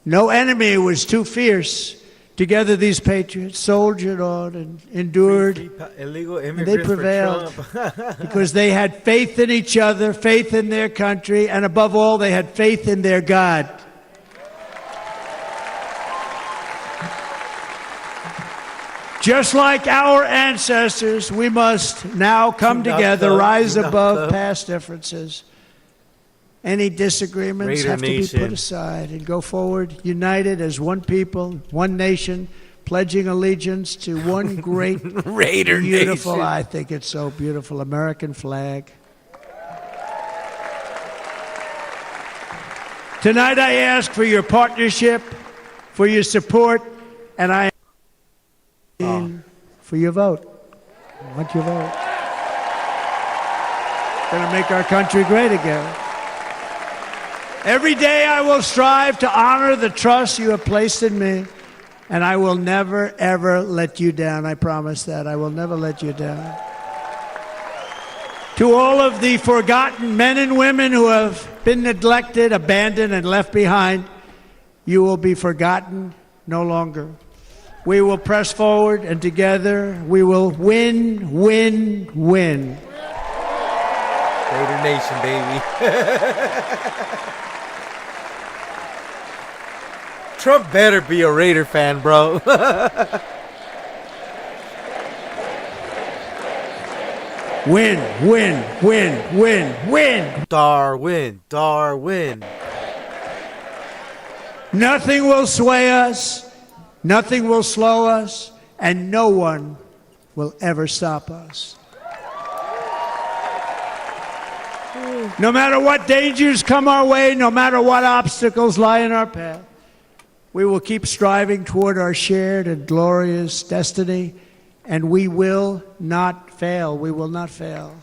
[SPEAKER 1] No enemy was too fierce. Together, these patriots soldiered on and endured.
[SPEAKER 2] Illegal
[SPEAKER 1] And
[SPEAKER 2] immigrants
[SPEAKER 1] they prevailed
[SPEAKER 2] for Trump.
[SPEAKER 1] because they had faith in each other, faith in their country, and above all, they had faith in their God. Just like our ancestors, we must now come together, rise above past differences. Any disagreements
[SPEAKER 2] Raider
[SPEAKER 1] have to be
[SPEAKER 2] Nation.
[SPEAKER 1] put aside and go forward, united as one people, one nation, pledging allegiance to one great,
[SPEAKER 2] Raider
[SPEAKER 1] beautiful,
[SPEAKER 2] Nation.
[SPEAKER 1] I think it's so beautiful, American flag. Tonight I ask for your partnership, for your support, and I for your vote. I want your vote. Going to make our country great again. Every day I will strive to honor the trust you have placed in me, and I will never, ever let you down. I promise that. I will never let you down. To all of the forgotten men and women who have been neglected, abandoned, and left behind, you will be forgotten no longer. We will press forward, and together we will win, win, win.
[SPEAKER 2] Raider Nation, baby. Trump better be a Raider fan, bro.
[SPEAKER 1] Win, win, win, win, win.
[SPEAKER 2] Darwin, Darwin.
[SPEAKER 1] Nothing will sway us, nothing will slow us, and no one will ever stop us. No matter what dangers come our way, no matter what obstacles lie in our path, we will keep striving toward our shared and glorious destiny, and we will not fail. We will not fail.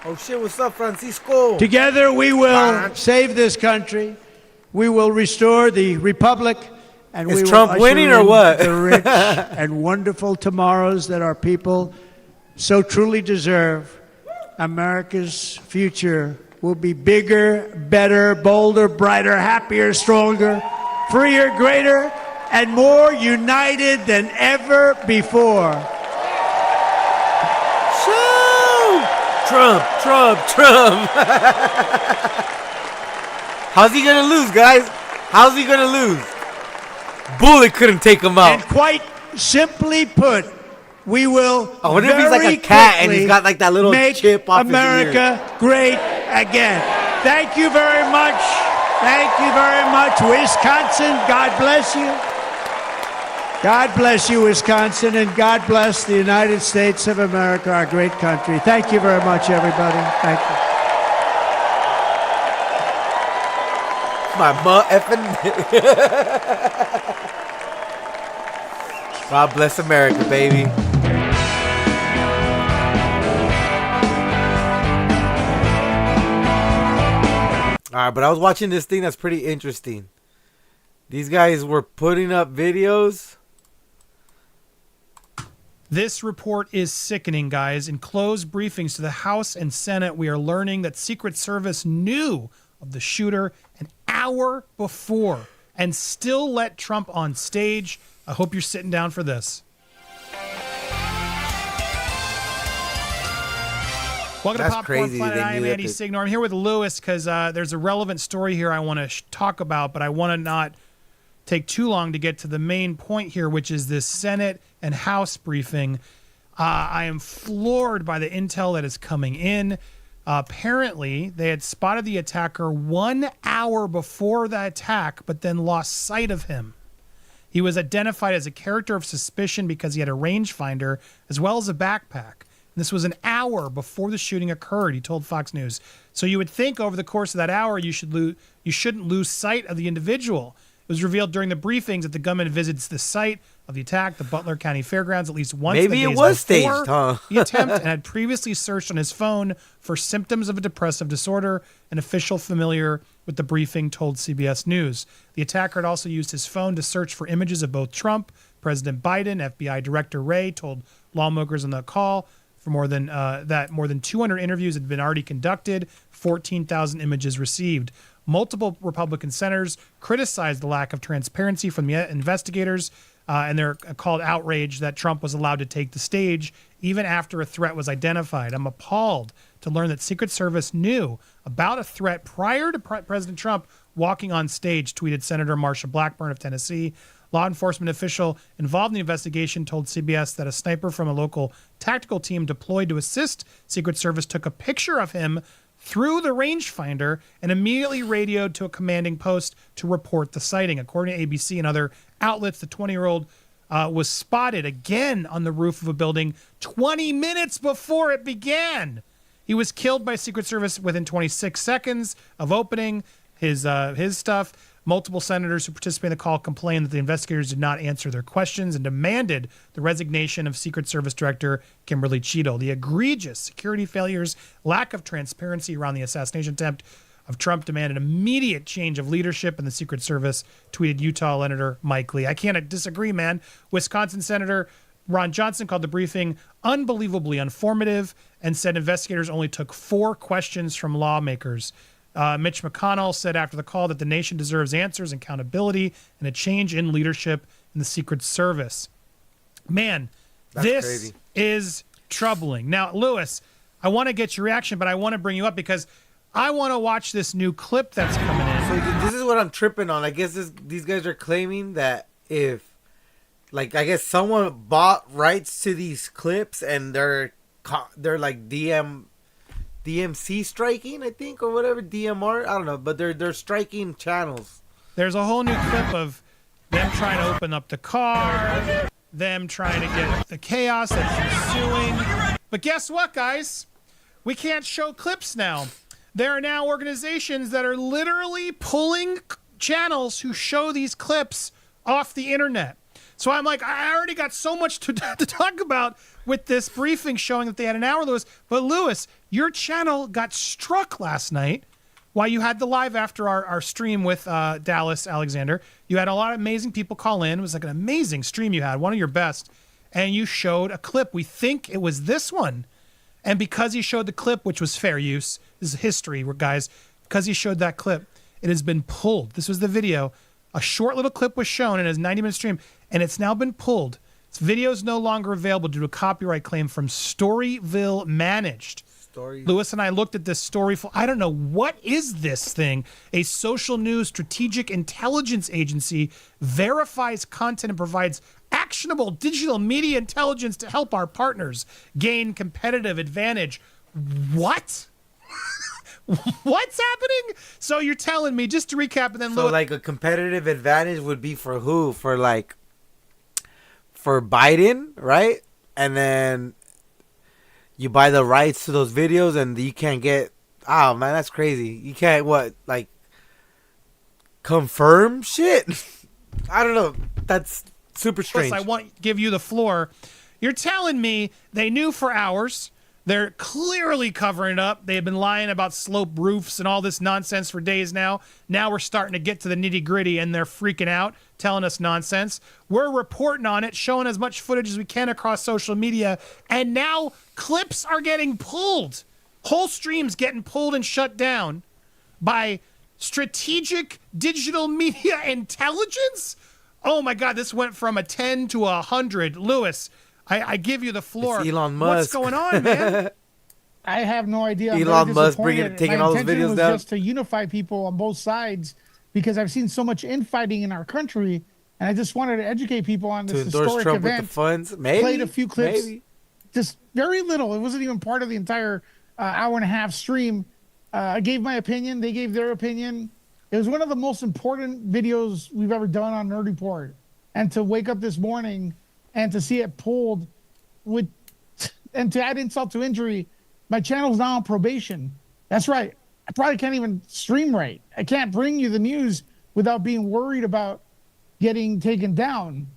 [SPEAKER 2] Oh shit, what's up, Francisco?
[SPEAKER 1] Together we will save this country. We will restore the republic, and
[SPEAKER 2] Is
[SPEAKER 1] we will
[SPEAKER 2] Trump
[SPEAKER 1] usher
[SPEAKER 2] winning or
[SPEAKER 1] in
[SPEAKER 2] what?
[SPEAKER 1] the rich and wonderful tomorrows that our people so truly deserve. America's future will be bigger, better, bolder, brighter, happier, stronger, freer, greater, and more united than ever before.
[SPEAKER 2] Shoo! Trump, Trump, Trump. How's he gonna lose, guys? How's he gonna lose? Bullet couldn't take him out.
[SPEAKER 1] And quite simply put, we will
[SPEAKER 2] I wonder if he's like a cat and he's got like that little
[SPEAKER 1] make
[SPEAKER 2] chip off
[SPEAKER 1] America great again. Thank you very much. Thank you very much, Wisconsin. God bless you. God bless you, Wisconsin, and God bless the United States of America, our great country. Thank you very much, everybody. Thank you.
[SPEAKER 2] My effing. God bless America, baby. All right, but I was watching this thing that's pretty interesting. These guys were putting up videos.
[SPEAKER 3] This report is sickening, guys. In closed briefings to the House and Senate, we are learning that Secret Service knew of the shooter an hour before and still let Trump on stage. I hope you're sitting down for this. Welcome
[SPEAKER 2] That's
[SPEAKER 3] to Popcorn
[SPEAKER 2] crazy
[SPEAKER 3] Planet.
[SPEAKER 2] they
[SPEAKER 3] I am
[SPEAKER 2] knew that
[SPEAKER 3] Andy
[SPEAKER 2] the-
[SPEAKER 3] Signor. I'm here with Lewis because there's a relevant story here I want to talk about, but I want to not take too long to get to the main point here, which is this Senate and House briefing. I am floored by the intel that is coming in. Apparently, they had spotted the attacker 1 hour before the attack, but then lost sight of him. He was identified as a character of suspicion because he had a rangefinder as well as a backpack. This was an hour before the shooting occurred, he told Fox News. So you would think over the course of that hour you shouldn't lose sight of the individual. It was revealed during the briefings that the gunman visits the site of the attack, the Butler County Fairgrounds, at least once.
[SPEAKER 2] Maybe
[SPEAKER 3] the
[SPEAKER 2] it
[SPEAKER 3] days
[SPEAKER 2] was
[SPEAKER 3] before
[SPEAKER 2] staged, huh?
[SPEAKER 3] the attempt, and had previously searched on his phone for symptoms of a depressive disorder. An official familiar with the briefing told CBS News. The attacker had also used his phone to search for images of both Trump, President Biden. FBI Director Wray told lawmakers on the call for more than 200 interviews had been already conducted, 14,000 images received. Multiple Republican senators criticized the lack of transparency from the investigators, and they're called outraged that Trump was allowed to take the stage even after a threat was identified. I'm appalled to learn that Secret Service knew about a threat prior to President Trump walking on stage, tweeted Senator Marsha Blackburn of Tennessee. Law enforcement official involved in the investigation told CBS that a sniper from a local tactical team deployed to assist Secret Service took a picture of him through the rangefinder and immediately radioed to a commanding post to report the sighting. According to ABC and other outlets, the 20-year-old was spotted again on the roof of a building 20 minutes before it began. He was killed by Secret Service within 26 seconds of opening his stuff. Multiple senators who participated in the call complained that the investigators did not answer their questions and demanded the resignation of Secret Service Director Kimberly Cheadle. The egregious security failures, lack of transparency around the assassination attempt of Trump demanded immediate change of leadership in the Secret Service, tweeted Utah Senator Mike Lee. I can't disagree, man. Wisconsin Senator Ron Johnson called the briefing unbelievably informative and said investigators only took 4 questions from lawmakers. Mitch McConnell said after the call that the nation deserves answers, accountability, and a change in leadership in the Secret Service. Man, this
[SPEAKER 2] crazy.
[SPEAKER 3] is troubling. Now, Lewis, I want to get your reaction, but I want to bring you up because I want to watch this new clip that's coming in.
[SPEAKER 2] So this is what I'm tripping on. I guess these guys are claiming that if, like, I guess someone bought rights to these clips and they're like DMC striking, I think, or whatever, DMR, I don't know, but they're striking channels.
[SPEAKER 3] There's a whole new clip of them trying to open up the car, them trying to get the chaos that's ensuing. But guess what, guys? We can't show clips now. There are now organizations that are literally pulling channels who show these clips off the internet. So I'm like, I already got so much to talk about with this briefing showing that they had an hour, Lewis. But Lewis, your channel got struck last night while you had the live after our stream with Dallas Alexander. You had a lot of amazing people call in. It was like an amazing stream you had, one of your best. And you showed a clip. We think it was this one. And because he showed the clip, which was fair use, this is history, guys, because he showed that clip, it has been pulled. This was the video. A short little clip was shown in his 90-minute stream, and it's now been pulled. This video is no longer available due to a copyright claim from Storyville Managed. Lewis and I looked at this story. I don't know, what is this thing? A social news strategic intelligence agency verifies content and provides actionable digital media intelligence to help our partners gain competitive advantage. What? What's happening? So you're telling me, just to recap, and then
[SPEAKER 2] So like a competitive advantage would be for who? For Biden, right? And then you buy the rights to those videos and you can't get, oh man, that's crazy. You can't confirm shit? I don't know. That's super strange.
[SPEAKER 3] I want to give you the floor. You're telling me they knew for hours. They're clearly covering it up. They have been lying about slope roofs and all this nonsense for days now. Now we're starting to get to the nitty gritty and they're freaking out, telling us nonsense. We're reporting on it, showing as much footage as we can across social media. And now clips are getting pulled. Whole streams getting pulled and shut down by strategic digital media intelligence. Oh my God, this went from a 10 to 100. Lewis, I give you the floor.
[SPEAKER 2] It's Elon Musk.
[SPEAKER 3] What's going on, man?
[SPEAKER 4] I have no idea.
[SPEAKER 2] Elon Musk taking all those videos
[SPEAKER 4] was
[SPEAKER 2] down.
[SPEAKER 4] Just to unify people on both sides, because I've seen so much infighting in our country, and I just wanted to educate people on this
[SPEAKER 2] To endorse
[SPEAKER 4] historic
[SPEAKER 2] Trump
[SPEAKER 4] event.
[SPEAKER 2] with the funds, maybe.
[SPEAKER 4] Played a few clips,
[SPEAKER 2] maybe.
[SPEAKER 4] just very little. It wasn't even part of the entire hour and a half stream. I gave my opinion. They gave their opinion. It was one of the most important videos we've ever done on Nerd Report. And to wake up this morning and to see it pulled and to add insult to injury, my channel's now on probation. That's right. I probably can't even stream right. I can't bring you the news without being worried about getting taken down.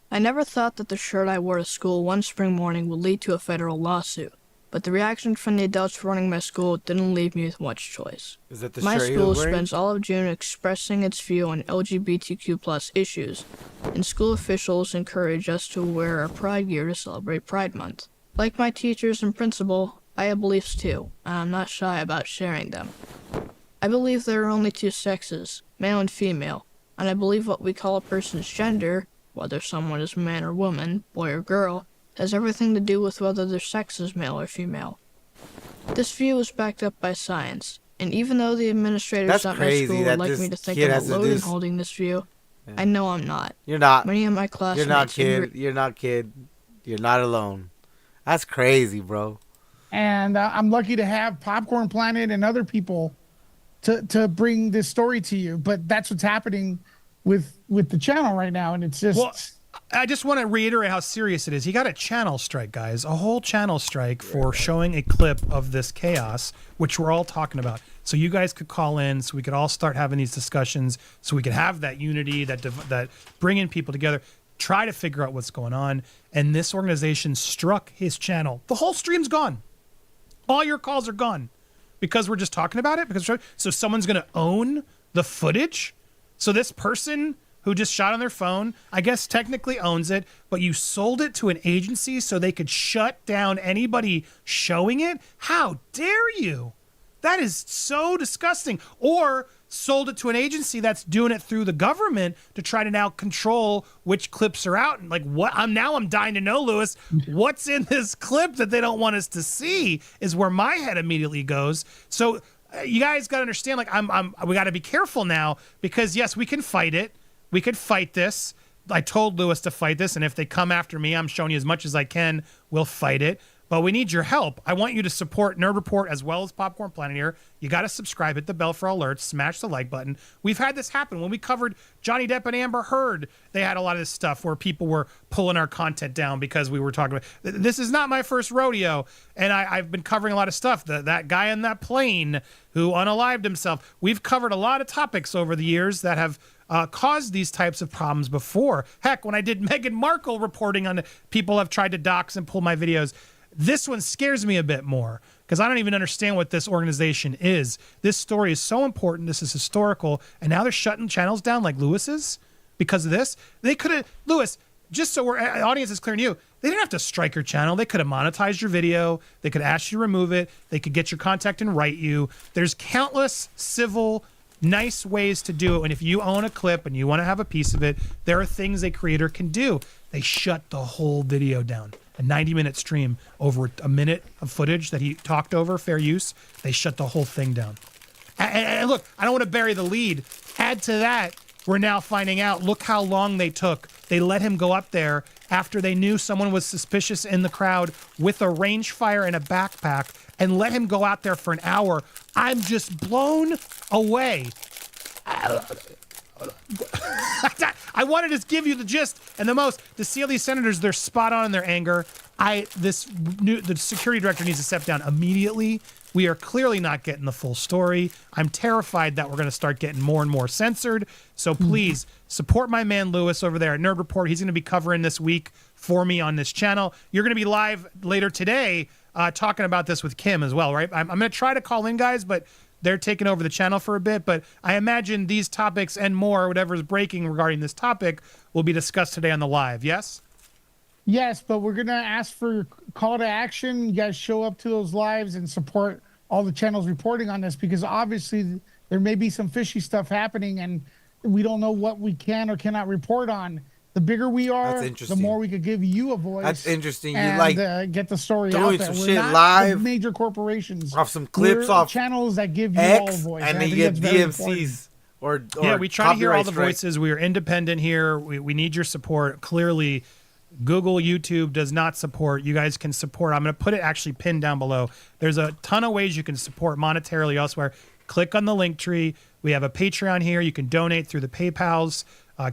[SPEAKER 5] I never thought that the shirt I wore to school one spring morning would lead to a federal lawsuit, but the reaction from the adults running my school didn't leave me with much choice.
[SPEAKER 2] Is that the
[SPEAKER 5] My
[SPEAKER 2] shirt he
[SPEAKER 5] school
[SPEAKER 2] was wearing?
[SPEAKER 5] spends all of June expressing its view on LGBTQ+ issues, and school officials encourage us to wear our pride gear to celebrate Pride Month. Like my teachers and principal, I have beliefs too, and I'm not shy about sharing them. I believe there are only two sexes, male and female, and I believe what we call a person's gender, whether someone is man or woman, boy or girl, has everything to do with whether their sex is male or female. This view is backed up by science, and even though the administrators
[SPEAKER 2] That's
[SPEAKER 5] at my
[SPEAKER 2] crazy
[SPEAKER 5] school
[SPEAKER 2] that
[SPEAKER 5] would like
[SPEAKER 2] this
[SPEAKER 5] me to think
[SPEAKER 2] kid
[SPEAKER 5] I'm
[SPEAKER 2] has to do
[SPEAKER 5] alone in
[SPEAKER 2] this.
[SPEAKER 5] holding this view, I know I'm not.
[SPEAKER 2] You're not.
[SPEAKER 5] Many of my classmates
[SPEAKER 2] You're not, kid.
[SPEAKER 5] agree.
[SPEAKER 2] You're not, kid. You're not alone. That's crazy, bro.
[SPEAKER 4] And I'm lucky to have Popcorn Planet and other people to bring this story to you. But that's what's happening with the channel right now, and it's just.
[SPEAKER 3] Well, I just want to reiterate how serious it is. He got a channel strike, guys, a whole channel strike for showing a clip of this chaos, which we're all talking about. So you guys could call in, so we could all start having these discussions, so we could have that unity, that bringing people together, try to figure out what's going on. And this organization struck his channel. The whole stream's gone. All your calls are gone because we're just talking about it. So someone's going to own the footage. So this person who just shot on their phone, I guess technically owns it, but you sold it to an agency so they could shut down anybody showing it? How dare you? That is so disgusting. Or sold it to an agency that's doing it through the government to try to now control which clips are out. And like, what? I'm dying to know, Lewis, what's in this clip that they don't want us to see is where my head immediately goes. So you guys got to understand, like, we got to be careful now because yes, we can fight it. We could fight this. I told Lewis to fight this, and if they come after me, I'm showing you as much as I can. We'll fight it. But we need your help. I want you to support Nerd Report as well as Popcorn Planet here. You got to subscribe, hit the bell for alerts, smash the like button. We've had this happen. When we covered Johnny Depp and Amber Heard, they had a lot of this stuff where people were pulling our content down because we were talking about... This is not my first rodeo, and I've been covering a lot of stuff. That guy on that plane who unalived himself. We've covered a lot of topics over the years that have... caused these types of problems before. Heck, when I did Meghan Markle reporting on people have tried to dox and pull my videos, this one scares me a bit more because I don't even understand what this organization is. This story is so important. This is historical. And now they're shutting channels down like Lewis's because of this. They could have, Lewis, just so the audience is clear to you, they didn't have to strike your channel. They could have monetized your video. They could ask you to remove it. They could get your contact and write you. There's countless civil nice ways to do it. And if you own a clip and you want to have a piece of it, there are things a creator can do. They shut the whole video down. A 90-minute stream over a minute of footage that he talked over, fair use. They shut the whole thing down. And look, I don't want to bury the lead. Add to that, we're now finding out, look how long they took. They let him go up there after they knew someone was suspicious in the crowd with a rangefinder and a backpack and let him go out there for an hour. I'm just blown away. I wanted to give you the gist and the most to see all these senators. They're spot on in their anger. The security director needs to step down immediately. We are clearly not getting the full story. I'm terrified that we're going to start getting more and more censored. So please support my man Lewis over there at Nerd Report. He's going to be covering this week for me on this channel. You're going to be live later today talking about this with Kim as well, right? I'm going to try to call in, guys, but they're taking over the channel for a bit. But I imagine these topics and more, whatever is breaking regarding this topic, will be discussed today on the live. Yes?
[SPEAKER 4] Yes, but we're going to ask for call to action. You guys show up to those lives and support all the channels reporting on this because obviously there may be some fishy stuff happening and we don't know what we can or cannot report on. The bigger we are, the more we could give you a voice.
[SPEAKER 2] That's interesting. You
[SPEAKER 4] and, get the story out
[SPEAKER 2] doing
[SPEAKER 4] there.
[SPEAKER 2] some
[SPEAKER 4] We're
[SPEAKER 2] shit
[SPEAKER 4] not
[SPEAKER 2] live
[SPEAKER 4] the major corporations.
[SPEAKER 2] off some clips
[SPEAKER 4] We're
[SPEAKER 2] off
[SPEAKER 4] channels that give you
[SPEAKER 2] X,
[SPEAKER 4] all a voice.
[SPEAKER 2] and
[SPEAKER 4] I
[SPEAKER 2] they
[SPEAKER 4] think
[SPEAKER 2] get
[SPEAKER 4] that's very important.
[SPEAKER 2] DMCs or
[SPEAKER 3] yeah, we try to hear all the
[SPEAKER 2] copyright
[SPEAKER 3] voices. We are independent here. We need your support. Clearly, Google, YouTube does not support. You guys can support. I'm going to put it actually pinned down below. There's a ton of ways you can support monetarily elsewhere. Click on the link tree. We have a Patreon here. You can donate through the PayPals,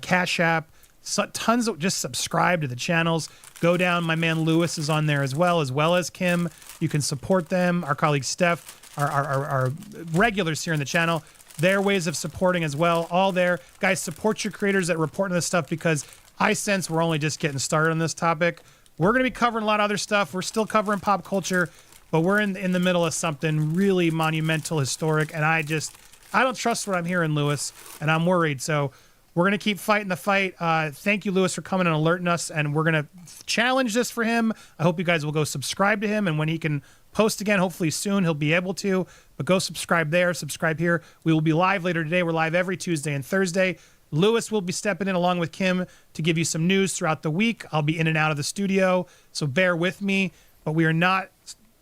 [SPEAKER 3] Cash App. So, tons of just subscribe to the channels. Go down. My man Lewis is on there as well as Kim. You can support them. Our colleague Steph, our regulars here in the channel. their ways of supporting as well. All there. Guys, support your creators that report on this stuff, because I sense we're only just getting started on this topic. We're going to be covering a lot of other stuff. We're still covering pop culture, but we're in the middle of something really monumental, historic, and I don't trust what I'm hearing, Lewis, and I'm worried. So we're going to keep fighting the fight. Thank you, Lewis, for coming and alerting us, and we're going to challenge this for him. I hope you guys will go subscribe to him, and when he can post again, hopefully soon, he'll be able to. But go subscribe there, subscribe here. We will be live later today. We're live every Tuesday and Thursday. Lewis will be stepping in along with Kim to give you some news throughout the week. I'll be in and out of the studio, so bear with me. But we are not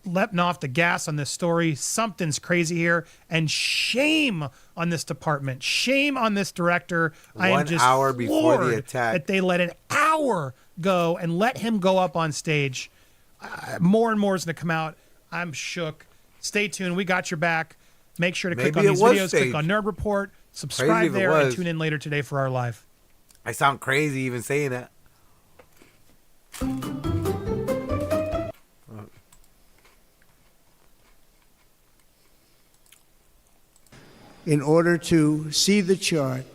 [SPEAKER 3] letting off the gas on this story. Something's crazy here, and shame on this department. Shame on this director. I am just
[SPEAKER 2] 1 hour before the attack
[SPEAKER 3] that they let an hour go and let him go up on stage. More and more is going to come out. I'm shook. Stay tuned. We got your back. Make sure to click on these videos. Click on Nerd Report. Subscribe there and tune in later today for our live.
[SPEAKER 2] I sound crazy even saying that.
[SPEAKER 1] In order to see the chart,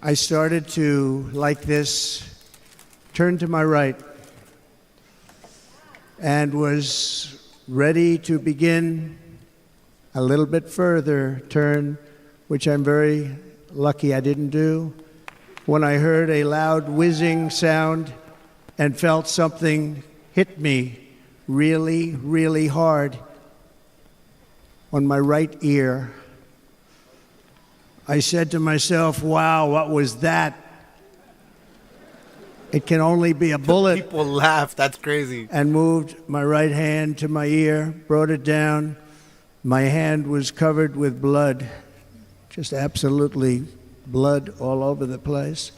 [SPEAKER 1] I started to, like this, turn to my right and was ready to begin a little bit further turn, which I'm very lucky I didn't do, when I heard a loud whizzing sound and felt something hit me really, really hard on my right ear. I said to myself, wow, what was that? It can only be a bullet.
[SPEAKER 2] People laugh. That's crazy.
[SPEAKER 1] And moved my right hand to my ear, brought it down. My hand was covered with blood, just absolutely blood all over the place.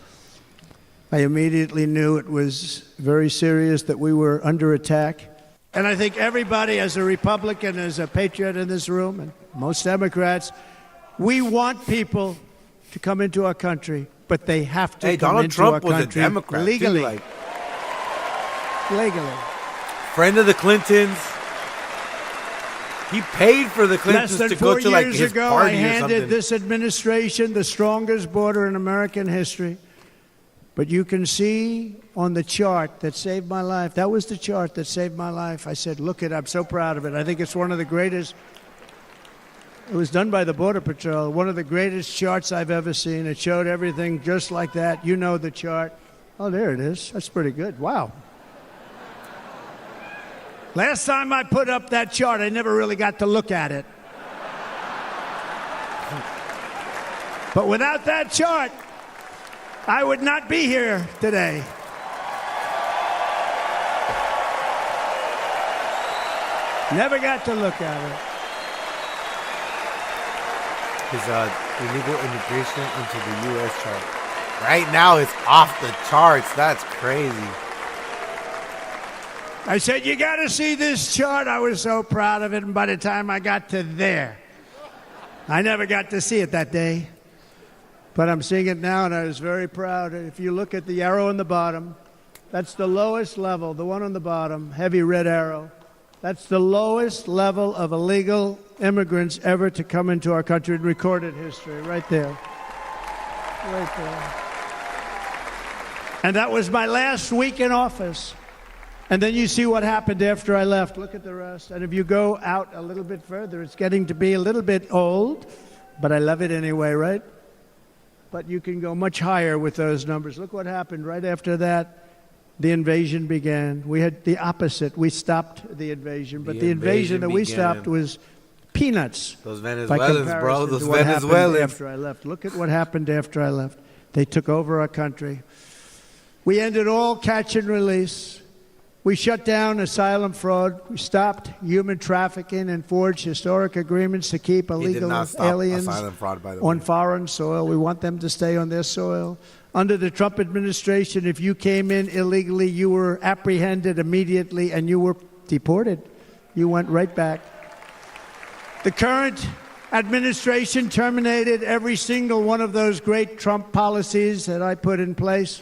[SPEAKER 1] I immediately knew it was very serious, that we were under attack. And I think everybody, as a Republican, as a patriot in this room, and most Democrats, we want people to come into our country, but they have to come
[SPEAKER 2] Donald
[SPEAKER 1] into
[SPEAKER 2] Trump
[SPEAKER 1] our
[SPEAKER 2] was
[SPEAKER 1] country
[SPEAKER 2] a Democrat
[SPEAKER 1] legally.
[SPEAKER 2] too,
[SPEAKER 1] Legally.
[SPEAKER 2] friend of the Clintons. He paid for the Clintons
[SPEAKER 1] Less
[SPEAKER 2] to
[SPEAKER 1] than
[SPEAKER 2] go
[SPEAKER 1] 4
[SPEAKER 2] to like
[SPEAKER 1] years
[SPEAKER 2] his
[SPEAKER 1] ago, I
[SPEAKER 2] party or
[SPEAKER 1] handed
[SPEAKER 2] something.
[SPEAKER 1] this administration the strongest border in American history. But you can see on the chart that saved my life. That was the chart that saved my life. I said, look it, I'm so proud of it. I think it's one of the greatest. It was done by the Border Patrol. One of the greatest charts I've ever seen. It showed everything just like that. You know the chart. Oh, there it is. That's pretty good. Wow. Last time I put up that chart, I never really got to look at it. But without that chart, I would not be here today. Never got to look at it.
[SPEAKER 2] His illegal immigration into the U.S. chart. Right now, it's off the charts. That's crazy.
[SPEAKER 1] I said, you got to see this chart. I was so proud of it. And by the time I got to there, I never got to see it that day. But I'm seeing it now, and I was very proud. If you look at the arrow on the bottom, that's the lowest level, the one on the bottom, heavy red arrow. That's the lowest level of illegal immigrants ever to come into our country in recorded history, right there. Right there. And that was my last week in office. And then you see what happened after I left. Look at the rest. And if you go out a little bit further, it's getting to be a little bit old, but I love it anyway, right? But you can go much higher with those numbers. Look what happened right after that. The invasion began. We had the opposite. We stopped the invasion, but the invasion that we stopped was peanuts.
[SPEAKER 2] Those Venezuelans, bro. Those
[SPEAKER 1] to what happened
[SPEAKER 2] Venezuelans.
[SPEAKER 1] after I left. Look at what happened after I left. They took over our country. We ended all catch and release. We shut down asylum fraud. We stopped human trafficking and forged historic agreements to keep illegal aliens on foreign soil. We want them to stay on their soil. Under the Trump administration, if you came in illegally, you were apprehended immediately and you were deported. You went right back. The current administration terminated every single one of those great Trump policies that I put in place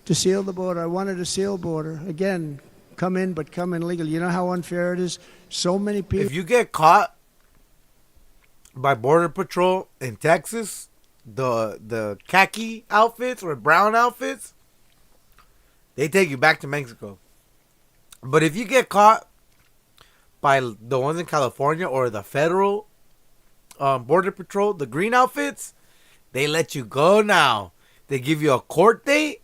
[SPEAKER 1] to seal the border. I wanted to seal border. Again, come in, but come in legally. You know how unfair it is? So many people.
[SPEAKER 2] If you get caught by Border Patrol in Texas, the khaki outfits or brown outfits, they take you back to Mexico. But if you get caught by the ones in California or the federal Border Patrol, the green outfits, they let you go now. They give you a court date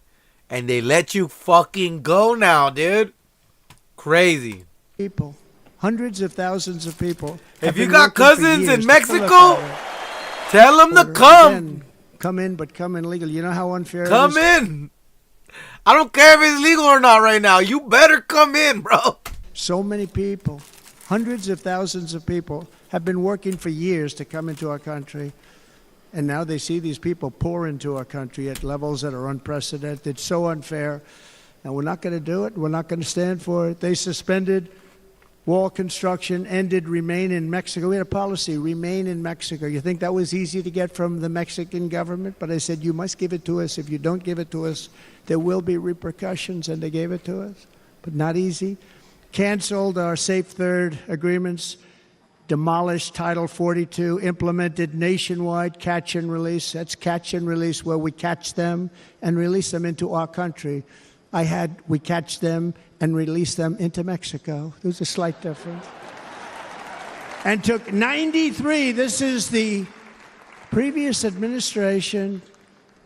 [SPEAKER 2] and they let you fucking go now, dude. Crazy.
[SPEAKER 1] People, hundreds of thousands of people.
[SPEAKER 2] If
[SPEAKER 1] have
[SPEAKER 2] you
[SPEAKER 1] been
[SPEAKER 2] got
[SPEAKER 1] working for
[SPEAKER 2] cousins
[SPEAKER 1] years
[SPEAKER 2] in
[SPEAKER 1] to
[SPEAKER 2] Mexico,
[SPEAKER 1] fill up
[SPEAKER 2] tell them
[SPEAKER 1] our
[SPEAKER 2] to
[SPEAKER 1] border.
[SPEAKER 2] come.
[SPEAKER 1] Again, come in, but come in legal. You know how unfair it
[SPEAKER 2] Come
[SPEAKER 1] is?
[SPEAKER 2] in. I don't care if it's legal or not right now. You better come in, bro.
[SPEAKER 1] So many people, hundreds of thousands of people, have been working for years to come into our country. And now they see these people pour into our country at levels that are unprecedented, so unfair. And we're not going to do it. We're not going to stand for it. They suspended wall construction, ended remain in Mexico. We had a policy, remain in Mexico. You think that was easy to get from the Mexican government? But I said, you must give it to us. If you don't give it to us, there will be repercussions. And they gave it to us, but not easy. Canceled our Safe Third agreements, demolished Title 42, implemented nationwide catch and release. That's catch and release, where we catch them and release them into our country. We catch them and release them into Mexico. There's a slight difference. And took 93, this is the previous administration,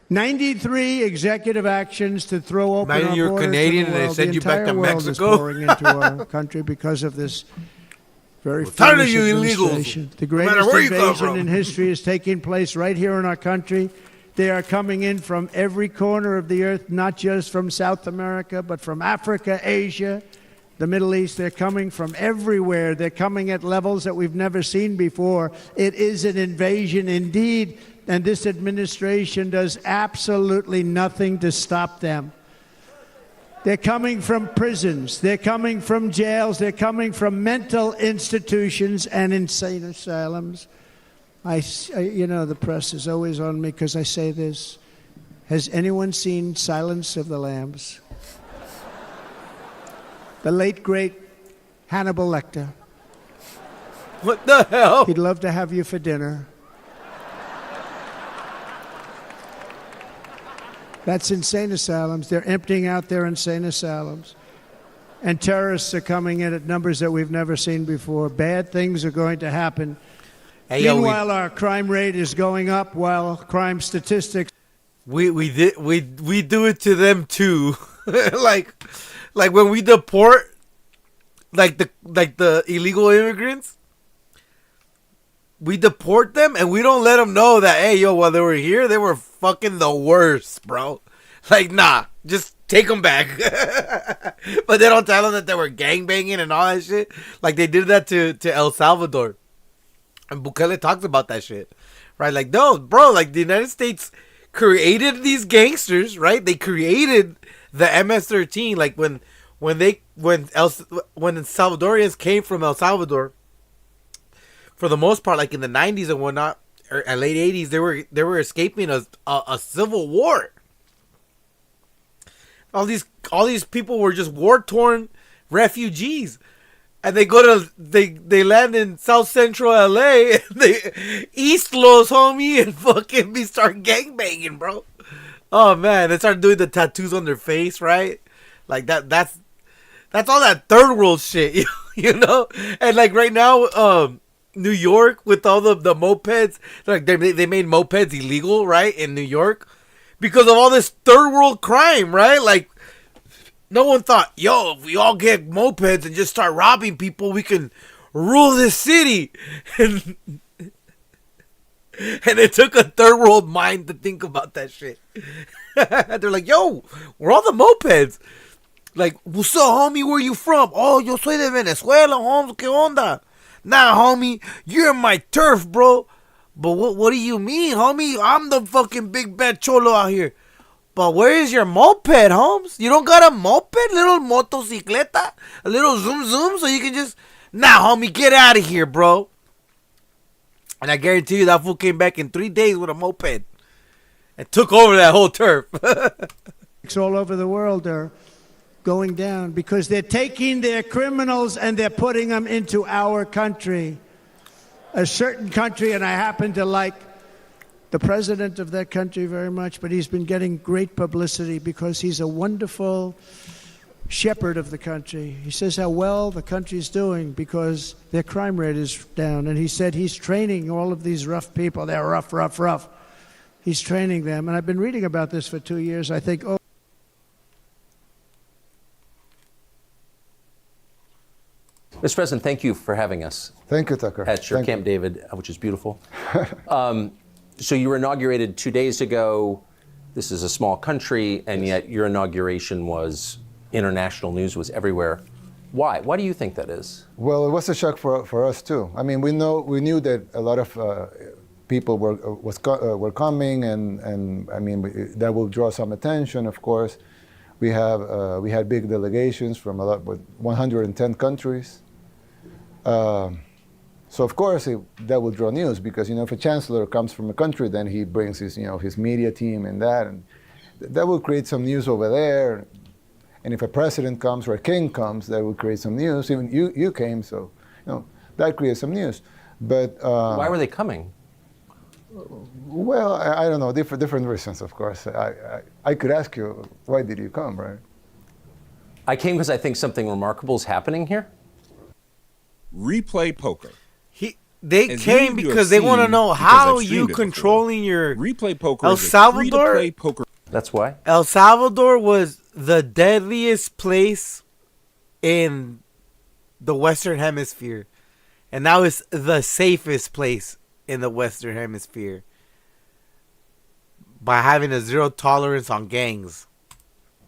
[SPEAKER 1] 93 executive actions to throw open
[SPEAKER 2] Imagine
[SPEAKER 1] our
[SPEAKER 2] you're
[SPEAKER 1] borders
[SPEAKER 2] Canadian
[SPEAKER 1] to the
[SPEAKER 2] and they
[SPEAKER 1] world.
[SPEAKER 2] send
[SPEAKER 1] The
[SPEAKER 2] you back
[SPEAKER 1] entire
[SPEAKER 2] to
[SPEAKER 1] world
[SPEAKER 2] Mexico.
[SPEAKER 1] is pouring into our country because of this very
[SPEAKER 2] tired of
[SPEAKER 1] foolish
[SPEAKER 2] you illegals.
[SPEAKER 1] administration. The
[SPEAKER 2] No matter
[SPEAKER 1] greatest
[SPEAKER 2] where you come
[SPEAKER 1] invasion
[SPEAKER 2] from.
[SPEAKER 1] in history is taking place right here in our country. They are coming in from every corner of the earth, not just from South America, but from Africa, Asia, the Middle East. They're coming from everywhere. They're coming at levels that we've never seen before. It is an invasion indeed, and this administration does absolutely nothing to stop them. They're coming from prisons. They're coming from jails. They're coming from mental institutions and insane asylums. The press is always on me because I say this. Has anyone seen Silence of the Lambs? The late, great Hannibal Lecter.
[SPEAKER 2] What the hell?
[SPEAKER 1] He'd love to have you for dinner. That's insane asylums. They're emptying out their insane asylums. And terrorists are coming in at numbers that we've never seen before. Bad things are going to happen.
[SPEAKER 2] Hey, yo,
[SPEAKER 1] Meanwhile, our crime rate is going up while crime statistics.
[SPEAKER 2] we do it to them too. like when we deport the illegal immigrants, we deport them and we don't let them know that, hey, yo, while they were here, they were fucking the worst, bro. Like, nah, just take them back. But they don't tell them that they were gangbanging and all that shit. Like they did that to El Salvador. And Bukele talks about that shit, right? Like, no, bro, like the United States created these gangsters, right? They created the MS-13. Like when Salvadorians came from El Salvador, for the most part, like in the 90s and whatnot, or late 80s, they were escaping a civil war. All these people were just war-torn refugees. And they they land in South Central LA, and they East Los, homie, and fucking start gangbanging, bro. Oh man, they start doing the tattoos on their face, right? Like that's all that third world shit, you know? And like right now, New York with all the mopeds, like they made mopeds illegal, right, in New York because of all this third world crime, right? Like no one thought, yo, if we all get mopeds and just start robbing people, we can rule this city. And it took a third world mind to think about that shit. They're like, yo, we're all the mopeds. Like, what's up, homie? Where you from? Oh, yo soy de Venezuela, Holmes. ¿Qué onda? Nah, homie, you're my turf, bro. But what do you mean, homie? I'm the fucking big bad cholo out here. But where is your moped, Holmes? You don't got a moped? Little motocicleta? A little zoom zoom so you can just... Nah, homie, get out of here, bro. And I guarantee you that fool came back in 3 days with a moped. And took over that whole turf.
[SPEAKER 1] All over the world are going down because they're taking their criminals and they're putting them into our country. a certain country, and I happen to like the president of that country very much, but he's been getting great publicity because he's a wonderful shepherd of the country. He says how well the country's doing because their crime rate is down. And he said he's training all of these rough people. They're rough, rough, rough. He's training them. And I've been reading about this for 2 years. I think, oh,
[SPEAKER 6] Mr. President, thank you for having us
[SPEAKER 7] Thank you, Tucker.
[SPEAKER 6] at your
[SPEAKER 7] Thank
[SPEAKER 6] Camp
[SPEAKER 7] you.
[SPEAKER 6] David, which is beautiful. So you were inaugurated 2 days ago. This is a small country, and yet your inauguration was international news, was everywhere. Why? Why do you think that is?
[SPEAKER 7] Well, it was a shock for us too. I mean, we knew that a lot of people were coming, and I mean that will draw some attention. Of course, we had big delegations from 110 countries. So of course that will draw news because if a chancellor comes from a country, then he brings his media team and that will create some news over there. And if a president comes or a king comes, that will create some news. Even you came, so that creates some news. But
[SPEAKER 6] Why were they coming?
[SPEAKER 7] well, I don't know, different reasons, of course. I could ask you, why did you come, right?
[SPEAKER 6] I came because I think something remarkable is happening here.
[SPEAKER 8] Replay poker.
[SPEAKER 2] They
[SPEAKER 8] As
[SPEAKER 2] came
[SPEAKER 8] many of you
[SPEAKER 2] because
[SPEAKER 8] have
[SPEAKER 2] they want to
[SPEAKER 8] seen,
[SPEAKER 2] know
[SPEAKER 8] because
[SPEAKER 2] how
[SPEAKER 8] I've
[SPEAKER 2] you
[SPEAKER 8] streamed it before,
[SPEAKER 2] controlling your
[SPEAKER 8] Replay poker
[SPEAKER 2] El
[SPEAKER 8] is a
[SPEAKER 2] Salvador?
[SPEAKER 8] free-to-play poker.
[SPEAKER 6] That's why.
[SPEAKER 2] El Salvador was the deadliest place in the Western Hemisphere. And now it's the safest place in the Western Hemisphere. By having a zero tolerance on gangs.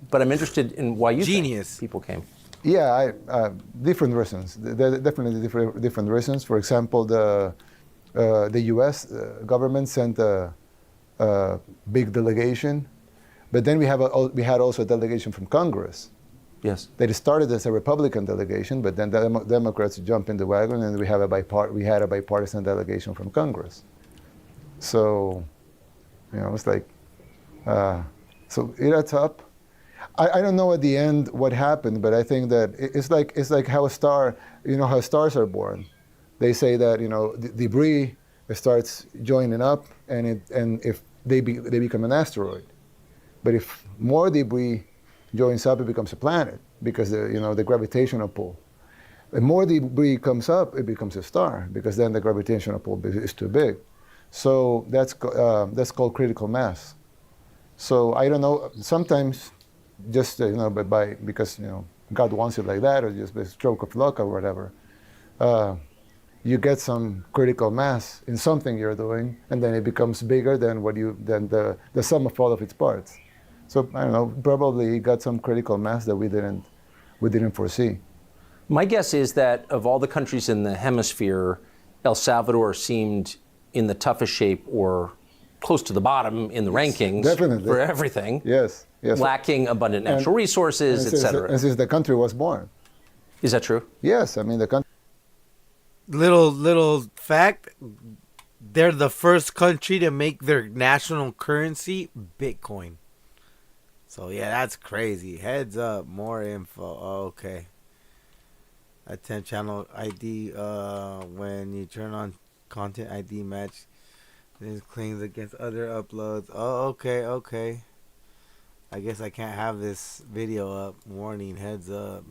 [SPEAKER 6] But I'm interested in why you
[SPEAKER 2] Genius.
[SPEAKER 6] think people came.
[SPEAKER 7] Yeah, different reasons. There are definitely different reasons. For example, the U.S. Government sent a big delegation, but then we had also a delegation from Congress.
[SPEAKER 6] Yes.
[SPEAKER 7] That started as a Republican delegation, but then the Democrats jumped in the wagon, and we had a bipartisan delegation from Congress. So, it's like, so it adds up. I don't know at the end what happened, but I think that it's like how a star, how stars are born. They say that debris starts joining up, and if they become an asteroid. But if more debris joins up, it becomes a planet because the gravitational pull. And more debris comes up, it becomes a star because then the gravitational pull is too big. So that's called critical mass. So I don't know. Sometimes, just because God wants it like that, or just a stroke of luck or whatever, you get some critical mass in something you're doing, and then it becomes bigger than the sum of all of its parts. So I don't know. Probably he got some critical mass that we didn't foresee.
[SPEAKER 6] My guess is that of all the countries in the hemisphere, El Salvador seemed in the toughest shape or close to the bottom in the rankings
[SPEAKER 7] Definitely.
[SPEAKER 6] for everything.
[SPEAKER 7] Yes.
[SPEAKER 6] Lacking abundant natural resources, etc.
[SPEAKER 7] And since the country was born.
[SPEAKER 6] Is that true?
[SPEAKER 7] Yes, I mean the country.
[SPEAKER 2] Little fact, they're the first country to make their national currency Bitcoin. So yeah, that's crazy. Heads up, more info. Oh, okay. Attend channel ID when you turn on content ID match these claims against other uploads. Oh, okay. I guess I can't have this video up. Warning, heads up.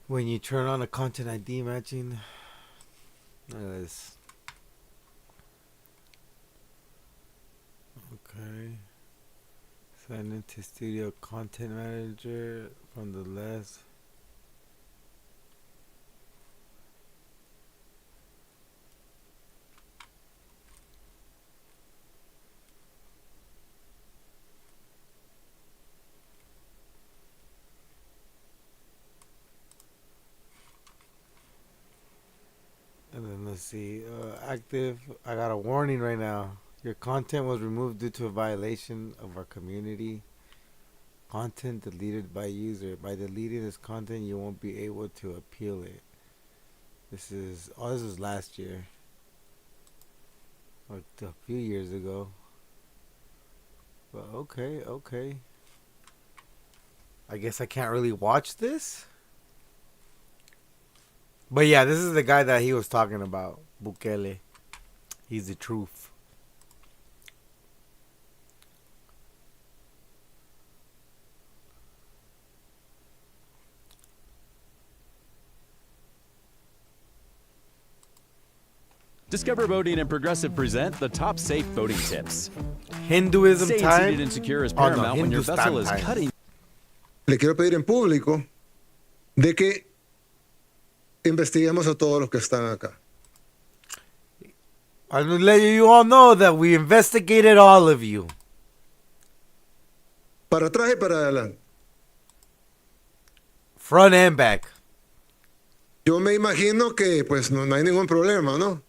[SPEAKER 2] When you turn on a content ID matching, look at this. Okay. Sign into Studio Content Manager from the left. And then let's see, active. I got a warning right now. Your content was removed due to a violation of our community. Content deleted by user. By deleting this content, you won't be able to appeal it. This is last year. Or a few years ago. But okay. I guess I can't really watch this. But yeah, this is the guy that he was talking about, Bukele. He's the truth.
[SPEAKER 8] Discover Voting and Progressive present the top safe boating tips.
[SPEAKER 2] Hinduism
[SPEAKER 8] Staying
[SPEAKER 2] time.
[SPEAKER 8] seated and secure is
[SPEAKER 2] Oh, no,
[SPEAKER 8] paramount when your
[SPEAKER 2] Hindustan
[SPEAKER 8] vessel is
[SPEAKER 2] time.
[SPEAKER 8] cutting.
[SPEAKER 9] Le quiero pedir en público de que investiguemos a todos los que están acá.
[SPEAKER 2] I'm gonna let you all know that we investigated all of you.
[SPEAKER 9] Para atrás y para adelante.
[SPEAKER 2] Front and back.
[SPEAKER 9] Yo me imagino que pues no hay ningún problema, ¿no?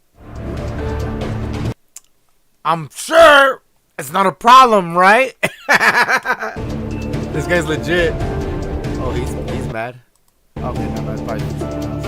[SPEAKER 2] I'm sure it's not a problem, right? This guy's legit. Oh, he's mad. Okay, no, that's probably something else.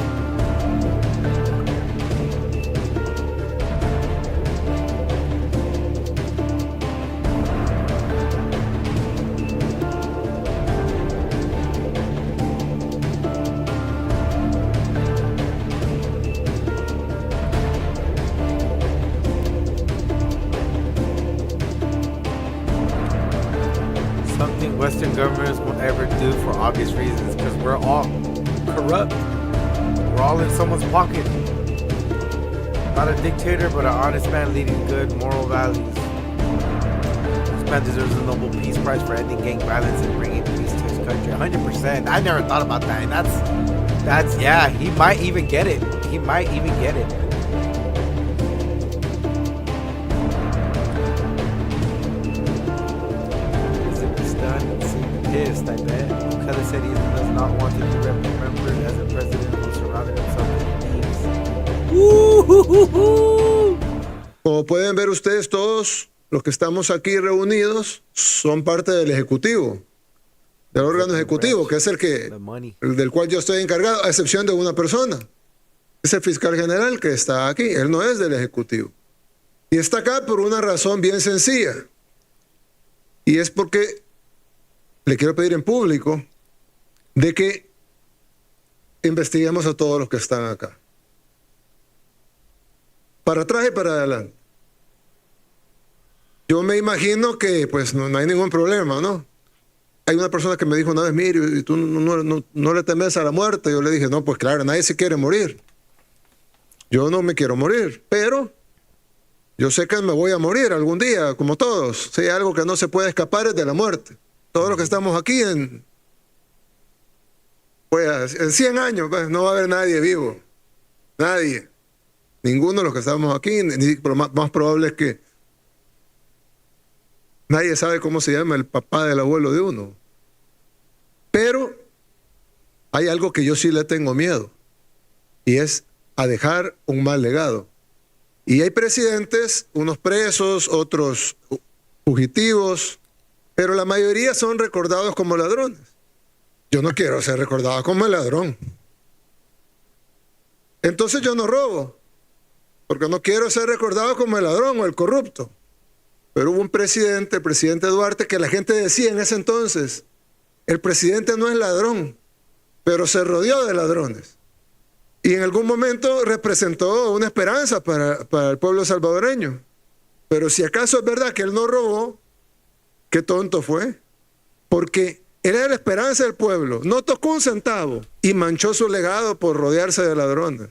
[SPEAKER 2] Something Western governments won't ever do for obvious reasons, because we're all corrupt. We're all in someone's pocket. Not a dictator, but an honest man leading good moral values. This man deserves a Nobel Peace Prize for ending gang violence and bringing peace to his country. 100%. I never thought about that. And that's yeah. He might even get it. He might even get it. Pissed, I bet. Bukele said he does not want to be remembered as a president who surrounded himself with thieves.
[SPEAKER 9] Como pueden ver ustedes todos, los que estamos aquí reunidos son parte del Ejecutivo, del órgano ejecutivo, que es el del cual yo estoy encargado, a excepción de una persona. Es el fiscal general que está aquí, él no es del Ejecutivo. Y está acá por una razón bien sencilla. Y es porque le quiero pedir en público de que investiguemos a todos los que están acá. Para atrás y para adelante. Yo me imagino que pues no hay ningún problema, ¿no? Hay una persona que me dijo una vez, mire, ¿y tú no le temes a la muerte? Yo le dije, no, pues claro, nadie se quiere morir. Yo no me quiero morir, pero yo sé que me voy a morir algún día, como todos. Si hay algo que no se puede escapar es de la muerte. Todos los que estamos aquí en 100 años pues, no va a haber nadie vivo. Nadie. Ninguno de los que estamos aquí. Lo más probable es que nadie sabe cómo se llama el papá del abuelo de uno. Pero hay algo que yo sí le tengo miedo. Y es a dejar un mal legado. Y hay presidentes, unos presos, otros fugitivos, pero la mayoría son recordados como ladrones. Yo no quiero ser recordado como el ladrón. Entonces yo no robo, porque no quiero ser recordado como el ladrón o el corrupto. Pero hubo un presidente, el presidente Duarte, que la gente decía en ese entonces, el presidente no es ladrón, pero se rodeó de ladrones. Y en algún momento representó una esperanza para el pueblo salvadoreño. Pero si acaso es verdad que él no robó, qué tonto fue, porque él era la esperanza del pueblo, no tocó un centavo y manchó su legado por rodearse de ladrones.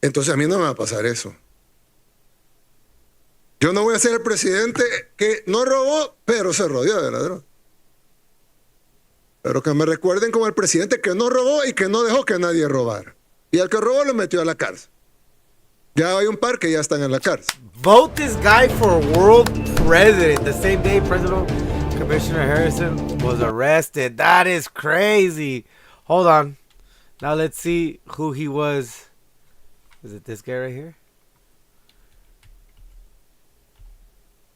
[SPEAKER 9] Entonces a mí no me va a pasar eso. Yo no voy a ser el presidente que no robó, pero se rodeó de ladrones. Pero que me recuerden como el presidente que no robó y que no dejó que nadie robara. Y al que robó lo metió a la cárcel. Ya hay un par que ya están en la cárcel.
[SPEAKER 2] Vote this guy for world president. The same day President Commissioner Harrison was arrested. That is crazy. Hold on. Now let's see who he was. Is it this guy right here?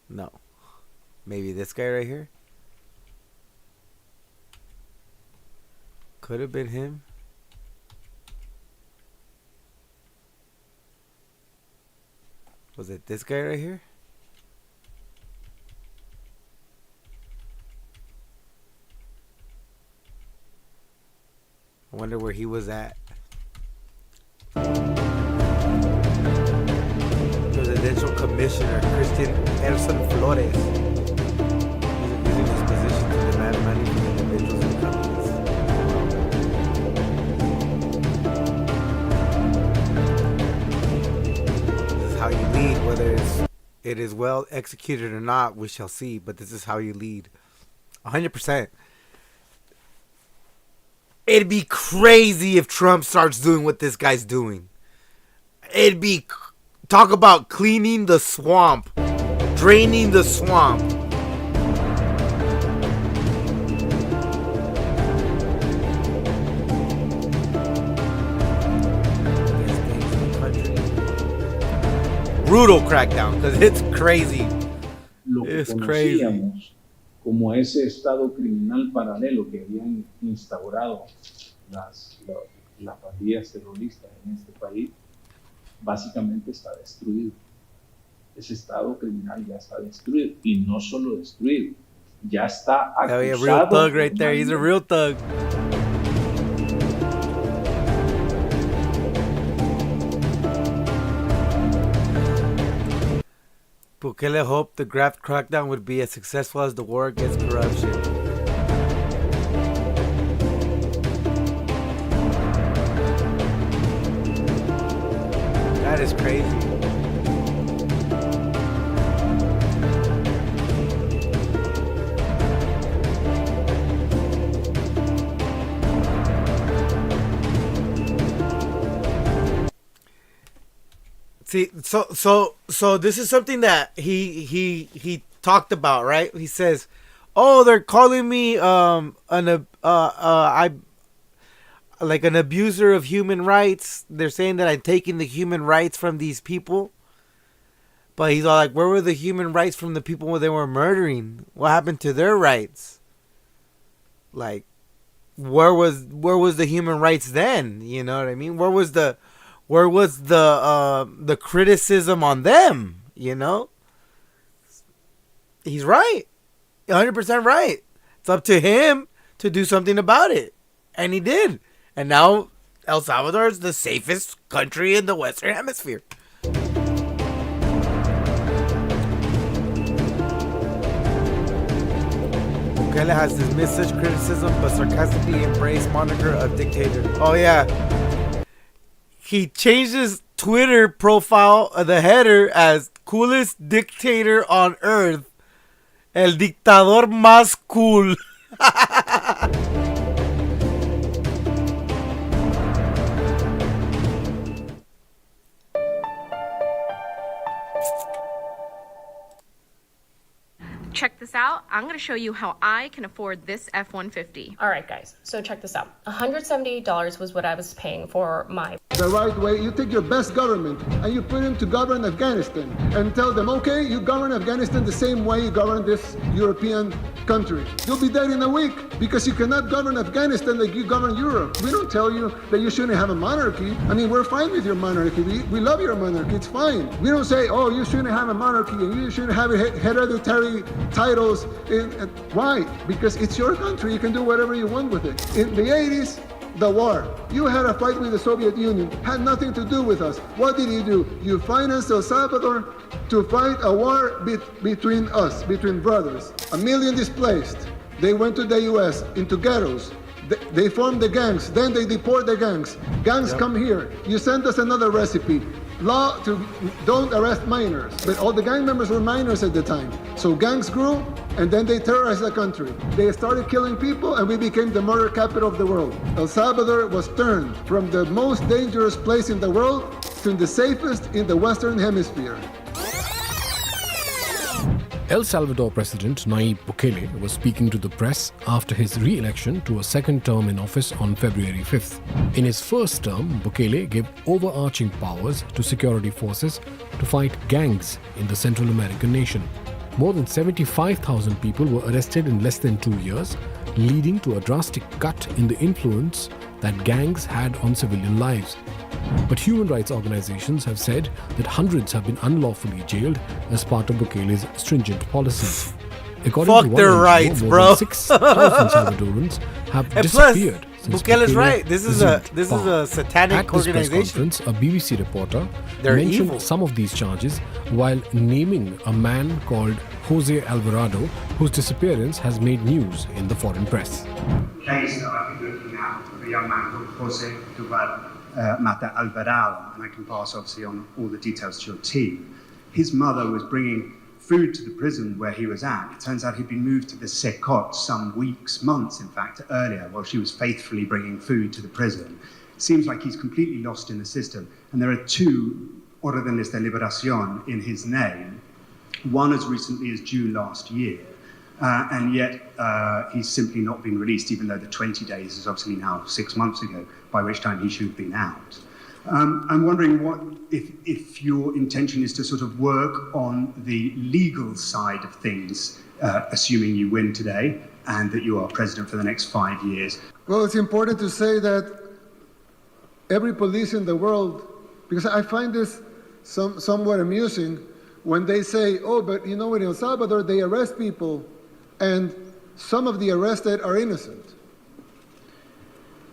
[SPEAKER 2] No. Maybe this guy right here? Could have been him. Was it this guy right here? wonder where he was at. Presidential Commissioner Christian Erson Flores is abusing his position to demand money from individuals and companies. This is how you lead, whether it is well executed or not, we shall see, but this is how you lead. 100%. It'd be crazy if Trump starts doing what this guy's doing. It'd be... Talk about cleaning the swamp. Draining the swamp. Brutal crackdown, because it's crazy.
[SPEAKER 10] Lo que
[SPEAKER 2] It's crazy.
[SPEAKER 10] conocíamos como ese estado criminal paralelo que habían instaurado las pandillas terroristas en este país, básicamente está destruido. Ese estado criminal ya está destruido, y no solo destruido, ya está
[SPEAKER 2] Oh, yeah,
[SPEAKER 10] acusado.
[SPEAKER 2] real thug right there. He's a real thug. Bukele hoped the graft crackdown would be as successful as the war against corruption. That is crazy. See, so this is something that he talked about, right? He says, "Oh, they're calling me like an abuser of human rights. They're saying that I'm taking the human rights from these people." But he's all like, "Where were the human rights from the people when they were murdering? What happened to their rights? Like, where was the human rights then? You know what I mean? Where was the criticism on them? You know?" He's right, 100% right. It's up to him to do something about it, and he did. And now El Salvador is the safest country in the Western Hemisphere. Bukele has dismissed such criticism, but sarcastically embraced moniker of dictator. Oh yeah, he changed his Twitter profile, the header, as coolest dictator on earth. El dictador más cool.
[SPEAKER 11] Check this out. I'm going to show you how I can afford this F-150.
[SPEAKER 12] All right, guys, so check this out. $178 was what I was paying for my...
[SPEAKER 9] The right way, you take your best government and you put him to govern Afghanistan and tell them, okay, you govern Afghanistan the same way you govern this European country. You'll be dead in a week because you cannot govern Afghanistan like you govern Europe. We don't tell you that you shouldn't have a monarchy. I mean, we're fine with your monarchy. We love your monarchy. It's fine. We don't say, oh, you shouldn't have a monarchy and you shouldn't have hereditary titles. Why? Because it's your country. You can do whatever you want with it. In the 80s, the war. You had a fight with the Soviet Union. Had nothing to do with us. What did you do? You financed El Salvador to fight a war between us, between brothers. 1 million displaced. They went to the U.S. into ghettos. They formed the gangs. Then they deport the gangs. Gangs come here. You send us another recipe. Law to don't arrest minors. But all the gang members were minors at the time. So gangs grew, and then they terrorized the country. They started killing people, and we became the murder capital of the world. El Salvador was turned from the most dangerous place in the world to the safest in the Western Hemisphere.
[SPEAKER 13] El Salvador President Nayib Bukele was speaking to the press after his re-election to a second term in office on February 5th. In his first term, Bukele gave overarching powers to security forces to fight gangs in the Central American nation. More than 75,000 people were arrested in less than 2 years, leading to a drastic cut in the influence that gangs had on civilian lives. But human rights organizations have said that hundreds have been unlawfully jailed as part of Bukele's stringent policies. According
[SPEAKER 2] Fuck
[SPEAKER 13] to one
[SPEAKER 2] their
[SPEAKER 13] NGO,
[SPEAKER 2] rights,
[SPEAKER 13] more
[SPEAKER 2] bro.
[SPEAKER 13] than 6,000 Salvadorans have
[SPEAKER 2] And plus,
[SPEAKER 13] disappeared since
[SPEAKER 2] Bukele's
[SPEAKER 13] Bukele
[SPEAKER 2] right. This is a
[SPEAKER 13] power.
[SPEAKER 2] satanic
[SPEAKER 13] At this press
[SPEAKER 2] organization.
[SPEAKER 13] conference, a BBC reporter
[SPEAKER 2] They're
[SPEAKER 13] mentioned
[SPEAKER 2] evil.
[SPEAKER 13] some of these charges while naming a man called Jose Alvarado, whose disappearance has made news in the foreign press.
[SPEAKER 14] Case that I've been looking at of a young man called Jose Mata Alvarado, and I can pass obviously on all the details to your team. His mother was bringing food to the prison where he was at. It turns out he'd been moved to the Secot some weeks, months in fact, earlier, while she was faithfully bringing food to the prison. It seems like he's completely lost in the system. And there are 2 órdenes de liberación in his name, one as recently as June last year. And yet he's simply not been released, even though the 20 days is obviously now 6 months ago, by which time he should have been out. I'm wondering if your intention is to sort of work on the legal side of things, assuming you win today and that you are president for the next 5 years.
[SPEAKER 9] Well, it's important to say that every police in the world, because I find this somewhat amusing when they say, oh, but you know, in El Salvador, they arrest people and some of the arrested are innocent.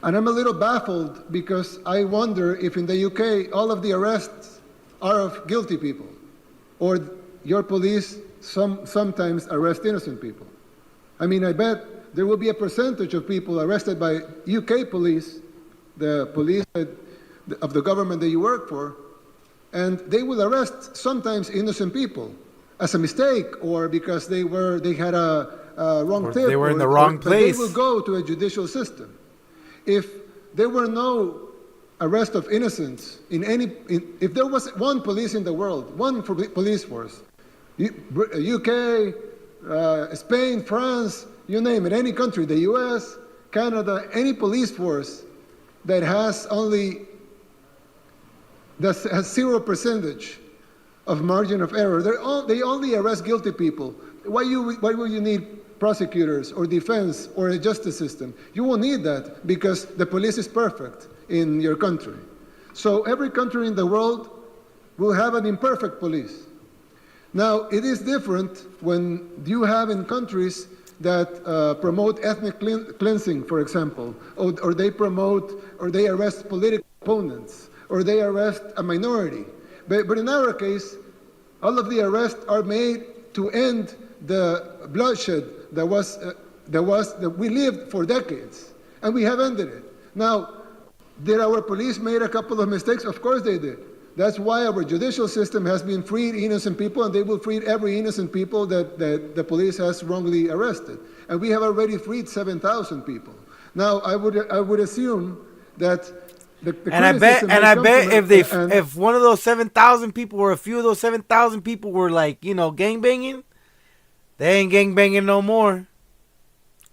[SPEAKER 9] And I'm a little baffled because I wonder if in the UK all of the arrests are of guilty people, or your police sometimes arrest innocent people. I mean, I bet there will be a percentage of people arrested by UK police, the police of the government that you work for, and they will arrest sometimes innocent people as a mistake or because they had a wrong tip.
[SPEAKER 2] They were in the wrong place.
[SPEAKER 9] They will go to a judicial system. If there were no arrest of innocents if there was one police in the world, one police force, UK, Spain, France, you name it, any country, the US, Canada, any police force that has 0% of margin of error, they only arrest guilty people. Why will you need prosecutors or defense or a justice system? You won't need that because the police is perfect in your country. So every country in the world will have an imperfect police. Now, it is different when you have in countries that promote ethnic cleansing, for example, or they arrest political opponents, or they arrest a minority. But in our case, all of the arrests are made to end the bloodshed that we lived for decades, and we have ended it. Now, did our police made a couple of mistakes? Of course they did. That's why our judicial system has been freed innocent people, and they will free every innocent people that the police has wrongly arrested. And we have already freed 7,000 people. Now, I would assume that
[SPEAKER 2] I bet if one of those 7,000 people or a few of those 7,000 people were like, gangbanging, they ain't gangbanging no more.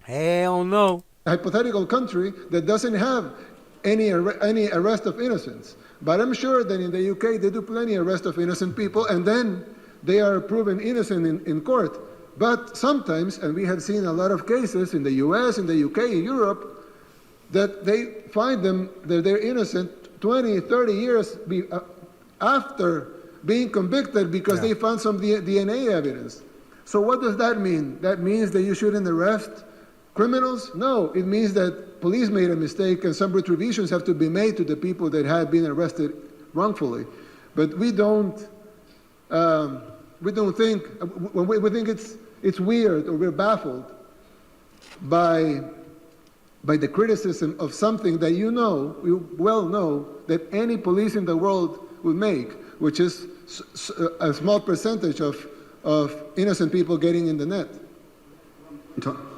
[SPEAKER 2] Hell no.
[SPEAKER 9] A hypothetical country that doesn't have any arrest of innocents. But I'm sure that in the UK they do plenty of arrest of innocent people, and then they are proven innocent in court. But sometimes, and we have seen a lot of cases in the US, in the UK, in Europe, that they find them that they're innocent 20, 30 years after being convicted because they found some DNA evidence. So what does that mean? That means that you shouldn't arrest criminals? No, it means that police made a mistake and some retributions have to be made to the people that have been arrested wrongfully. But we don't think, we think it's weird, or we're baffled by the criticism of something that you well know that any police in the world will make, which is a small percentage of innocent people getting in the net.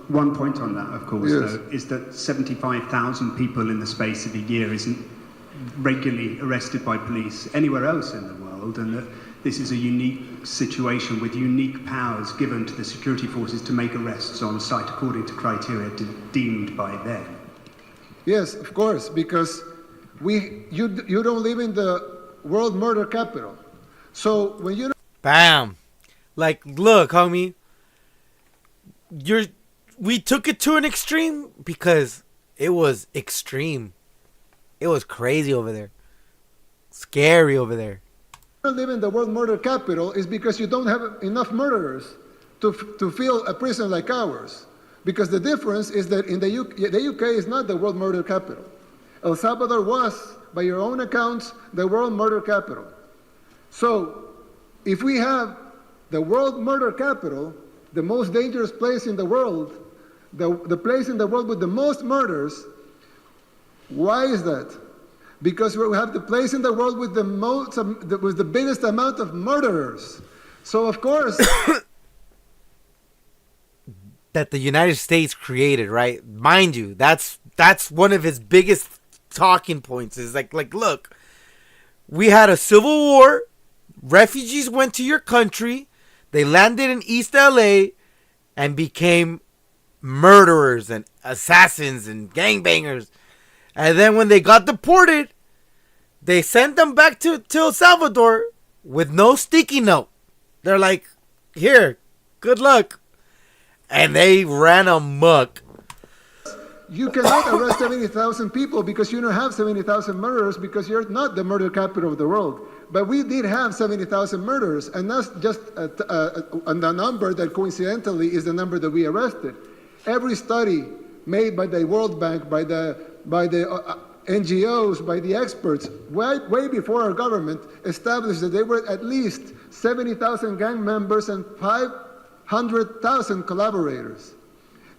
[SPEAKER 14] One point on that, of course,
[SPEAKER 9] Yes.
[SPEAKER 14] though, is that 75,000 people in the space of a year isn't regularly arrested by police anywhere else in the world, and that this is a unique situation with unique powers given to the security forces to make arrests on site according to criteria deemed by them.
[SPEAKER 9] Yes, of course, because you don't live in the world murder capital. So when you
[SPEAKER 2] Bam. Like, look, homie. We took it to an extreme because it was extreme. It was crazy over there. Scary over there.
[SPEAKER 9] don't live in the world murder capital is because you don't have enough murderers to fill a prison like ours. Because the difference is that in the UK is not the world murder capital. El Salvador was, by your own accounts, the world murder capital. So, if we have the world murder capital, the most dangerous place in the world, the place in the world with the most murders, why is that? Because we have the place in the world with with the biggest amount of murderers. So of course,
[SPEAKER 2] that the United States created, right? Mind you, that's one of his biggest talking points. Is like look, we had a civil war. Refugees went to your country. They landed in East LA and became murderers and assassins and gangbangers. And then when they got deported, they sent them back to El Salvador with no sticky note. They're like, here, good luck. And they ran amok.
[SPEAKER 9] You cannot arrest 70,000 people because you don't have 70,000 murderers because you're not the murder capital of the world. But we did have 70,000 murderers, and that's just a number that coincidentally is the number that we arrested. Every study made by the World Bank, by the NGOs, by the experts, way before our government established that there were at least 70,000 gang members and 500,000 collaborators.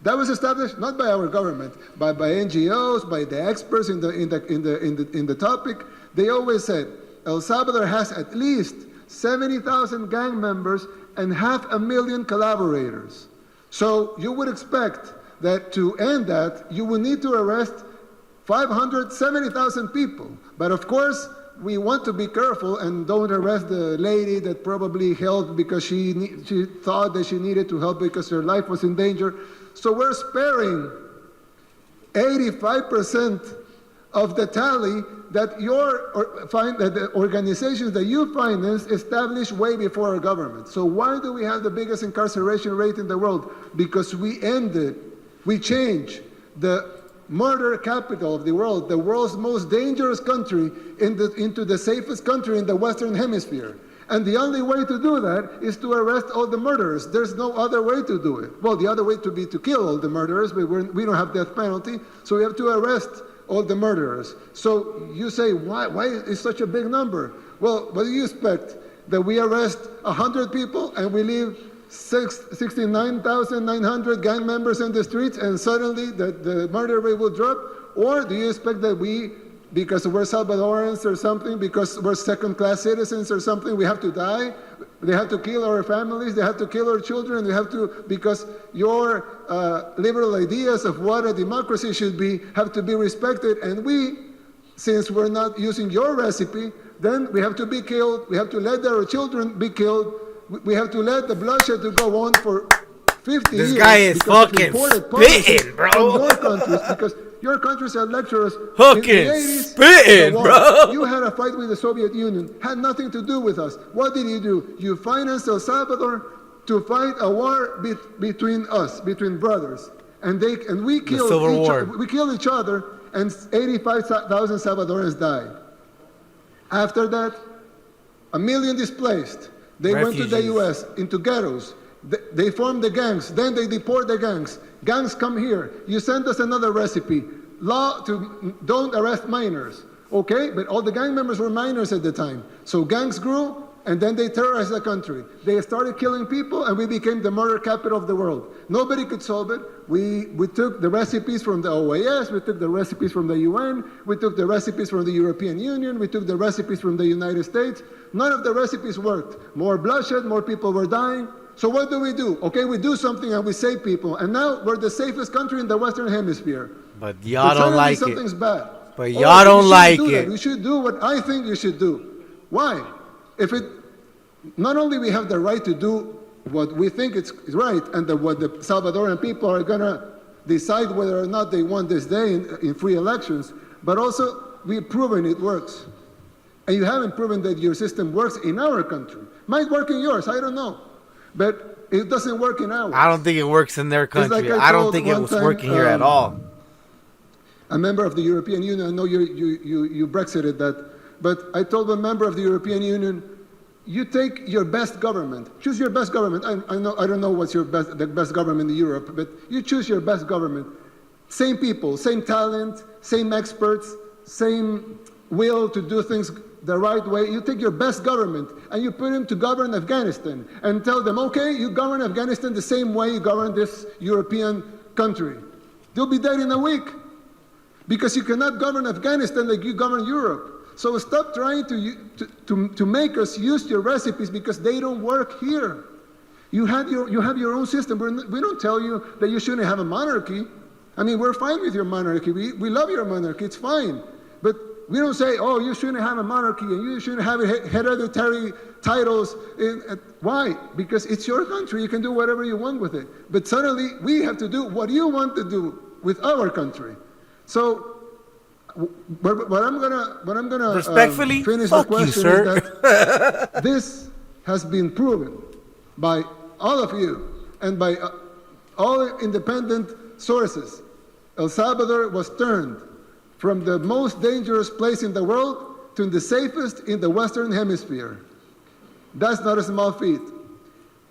[SPEAKER 9] That was established not by our government, but by NGOs, by the experts in the topic. They always said El Salvador has at least 70,000 gang members and 500,000 collaborators. So you would expect that to end that, you would need to arrest 570,000 people. But of course, we want to be careful and don't arrest the lady that probably helped because she thought that she needed to help because her life was in danger. So we're sparing 85% of the tally that the organizations that you finance established way before our government. So why do we have the biggest incarceration rate in the world? Because we changed the murder capital of the world, the world's most dangerous country, into the safest country in the Western Hemisphere. And the only way to do that is to arrest all the murderers. There's no other way to do it. Well, the other way to be to kill all the murderers, but we don't have death penalty, so we have to arrest all the murderers. So you say, why is such a big number? Well, what do you expect? That we arrest 100 people and we leave 69,900 gang members in the streets and suddenly the murder rate will drop? Or do you expect that we, because we're Salvadorans or something, because we're second-class citizens or something, we have to die? They have to kill our families, they have to kill our children, because your liberal ideas of what a democracy should be have to be respected, and we, since we're not using your recipe, then we have to be killed, we have to let our children be killed, we have to let the bloodshed to go on for 50 years.
[SPEAKER 2] This guy is fucking spitting, bro.
[SPEAKER 9] From your countries, because your countries had lecturers
[SPEAKER 2] fucking
[SPEAKER 9] in the 80s.
[SPEAKER 2] spitting, bro.
[SPEAKER 9] You had a fight with the Soviet Union, had nothing to do with us. What did you do? You financed El Salvador to fight a war between us, between brothers, and we killed each other, and 85,000 Salvadorans died. After that, 1 million displaced. They went to the U.S., into ghettos. They formed the gangs. Then they deport the gangs. Gangs come here. You send us another recipe. Law to don't arrest minors. Okay? But all the gang members were minors at the time. So gangs grew, and then they terrorized the country. They started killing people, and we became the murder capital of the world. Nobody could solve it. We took the recipes from the OAS. We took the recipes from the UN. We took the recipes from the European Union. We took the recipes from the United States. None of the recipes worked. More bloodshed, more people were dying. So what do? Okay, we do something and we save people. And now we're the safest country in the Western Hemisphere.
[SPEAKER 2] But y'all don't like it.
[SPEAKER 9] Something's bad.
[SPEAKER 2] But y'all don't like it.
[SPEAKER 9] You should do what I think you should do. Why? Not only we have the right to do what we think is right and what the Salvadoran people are going to decide whether or not they want this day in free elections, but also we've proven it works. And you haven't proven that your system works in our country. Might work in yours, I don't know. But it doesn't work in ours.
[SPEAKER 2] I don't think it works in their country.
[SPEAKER 9] Like
[SPEAKER 2] I don't think it was working here at all.
[SPEAKER 9] A member of the European Union, I know you Brexited that, but I told a member of the European Union, you take your best government. Choose your best government. I don't know what's the best government in Europe, but you choose your best government. Same people, same talent, same experts, same will to do things the right way. You take your best government and you put him to govern Afghanistan and tell them, okay, you govern Afghanistan the same way you govern this European country. They'll be dead in a week because you cannot govern Afghanistan like you govern Europe. So stop trying to make us use your recipes because they don't work here. You have your own system. We don't tell you that you shouldn't have a monarchy. I mean, we're fine with your monarchy. We love your monarchy. It's fine. But we don't say, oh, you shouldn't have a monarchy and you shouldn't have hereditary titles. Why? Because it's your country. You can do whatever you want with it. But suddenly we have to do what you want to do with our country. So what I'm gonna
[SPEAKER 2] respectfully
[SPEAKER 9] finish
[SPEAKER 2] fuck
[SPEAKER 9] the question
[SPEAKER 2] you, sir.
[SPEAKER 9] is that this has been proven by all of you and by all independent sources. El Salvador was turned from the most dangerous place in the world to the safest in the Western Hemisphere. That's not a small feat,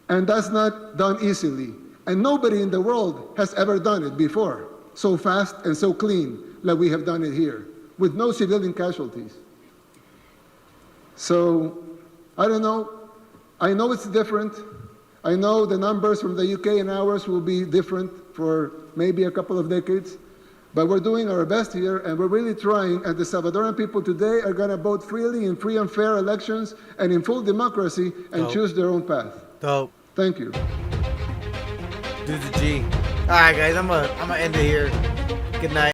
[SPEAKER 9] and that's not done easily. And nobody in the world has ever done it before, so fast and so clean, like we have done it here, with no civilian casualties. So, I don't know. I know it's different. I know the numbers from the UK and ours will be different for maybe a couple of decades, but we're doing our best here, and we're really trying, and the Salvadoran people today are going to vote freely in free and fair elections and in full democracy and choose their own path.
[SPEAKER 2] Dope.
[SPEAKER 9] Thank you.
[SPEAKER 2] Do the G. All right, guys, I'm gonna end it here. Good night.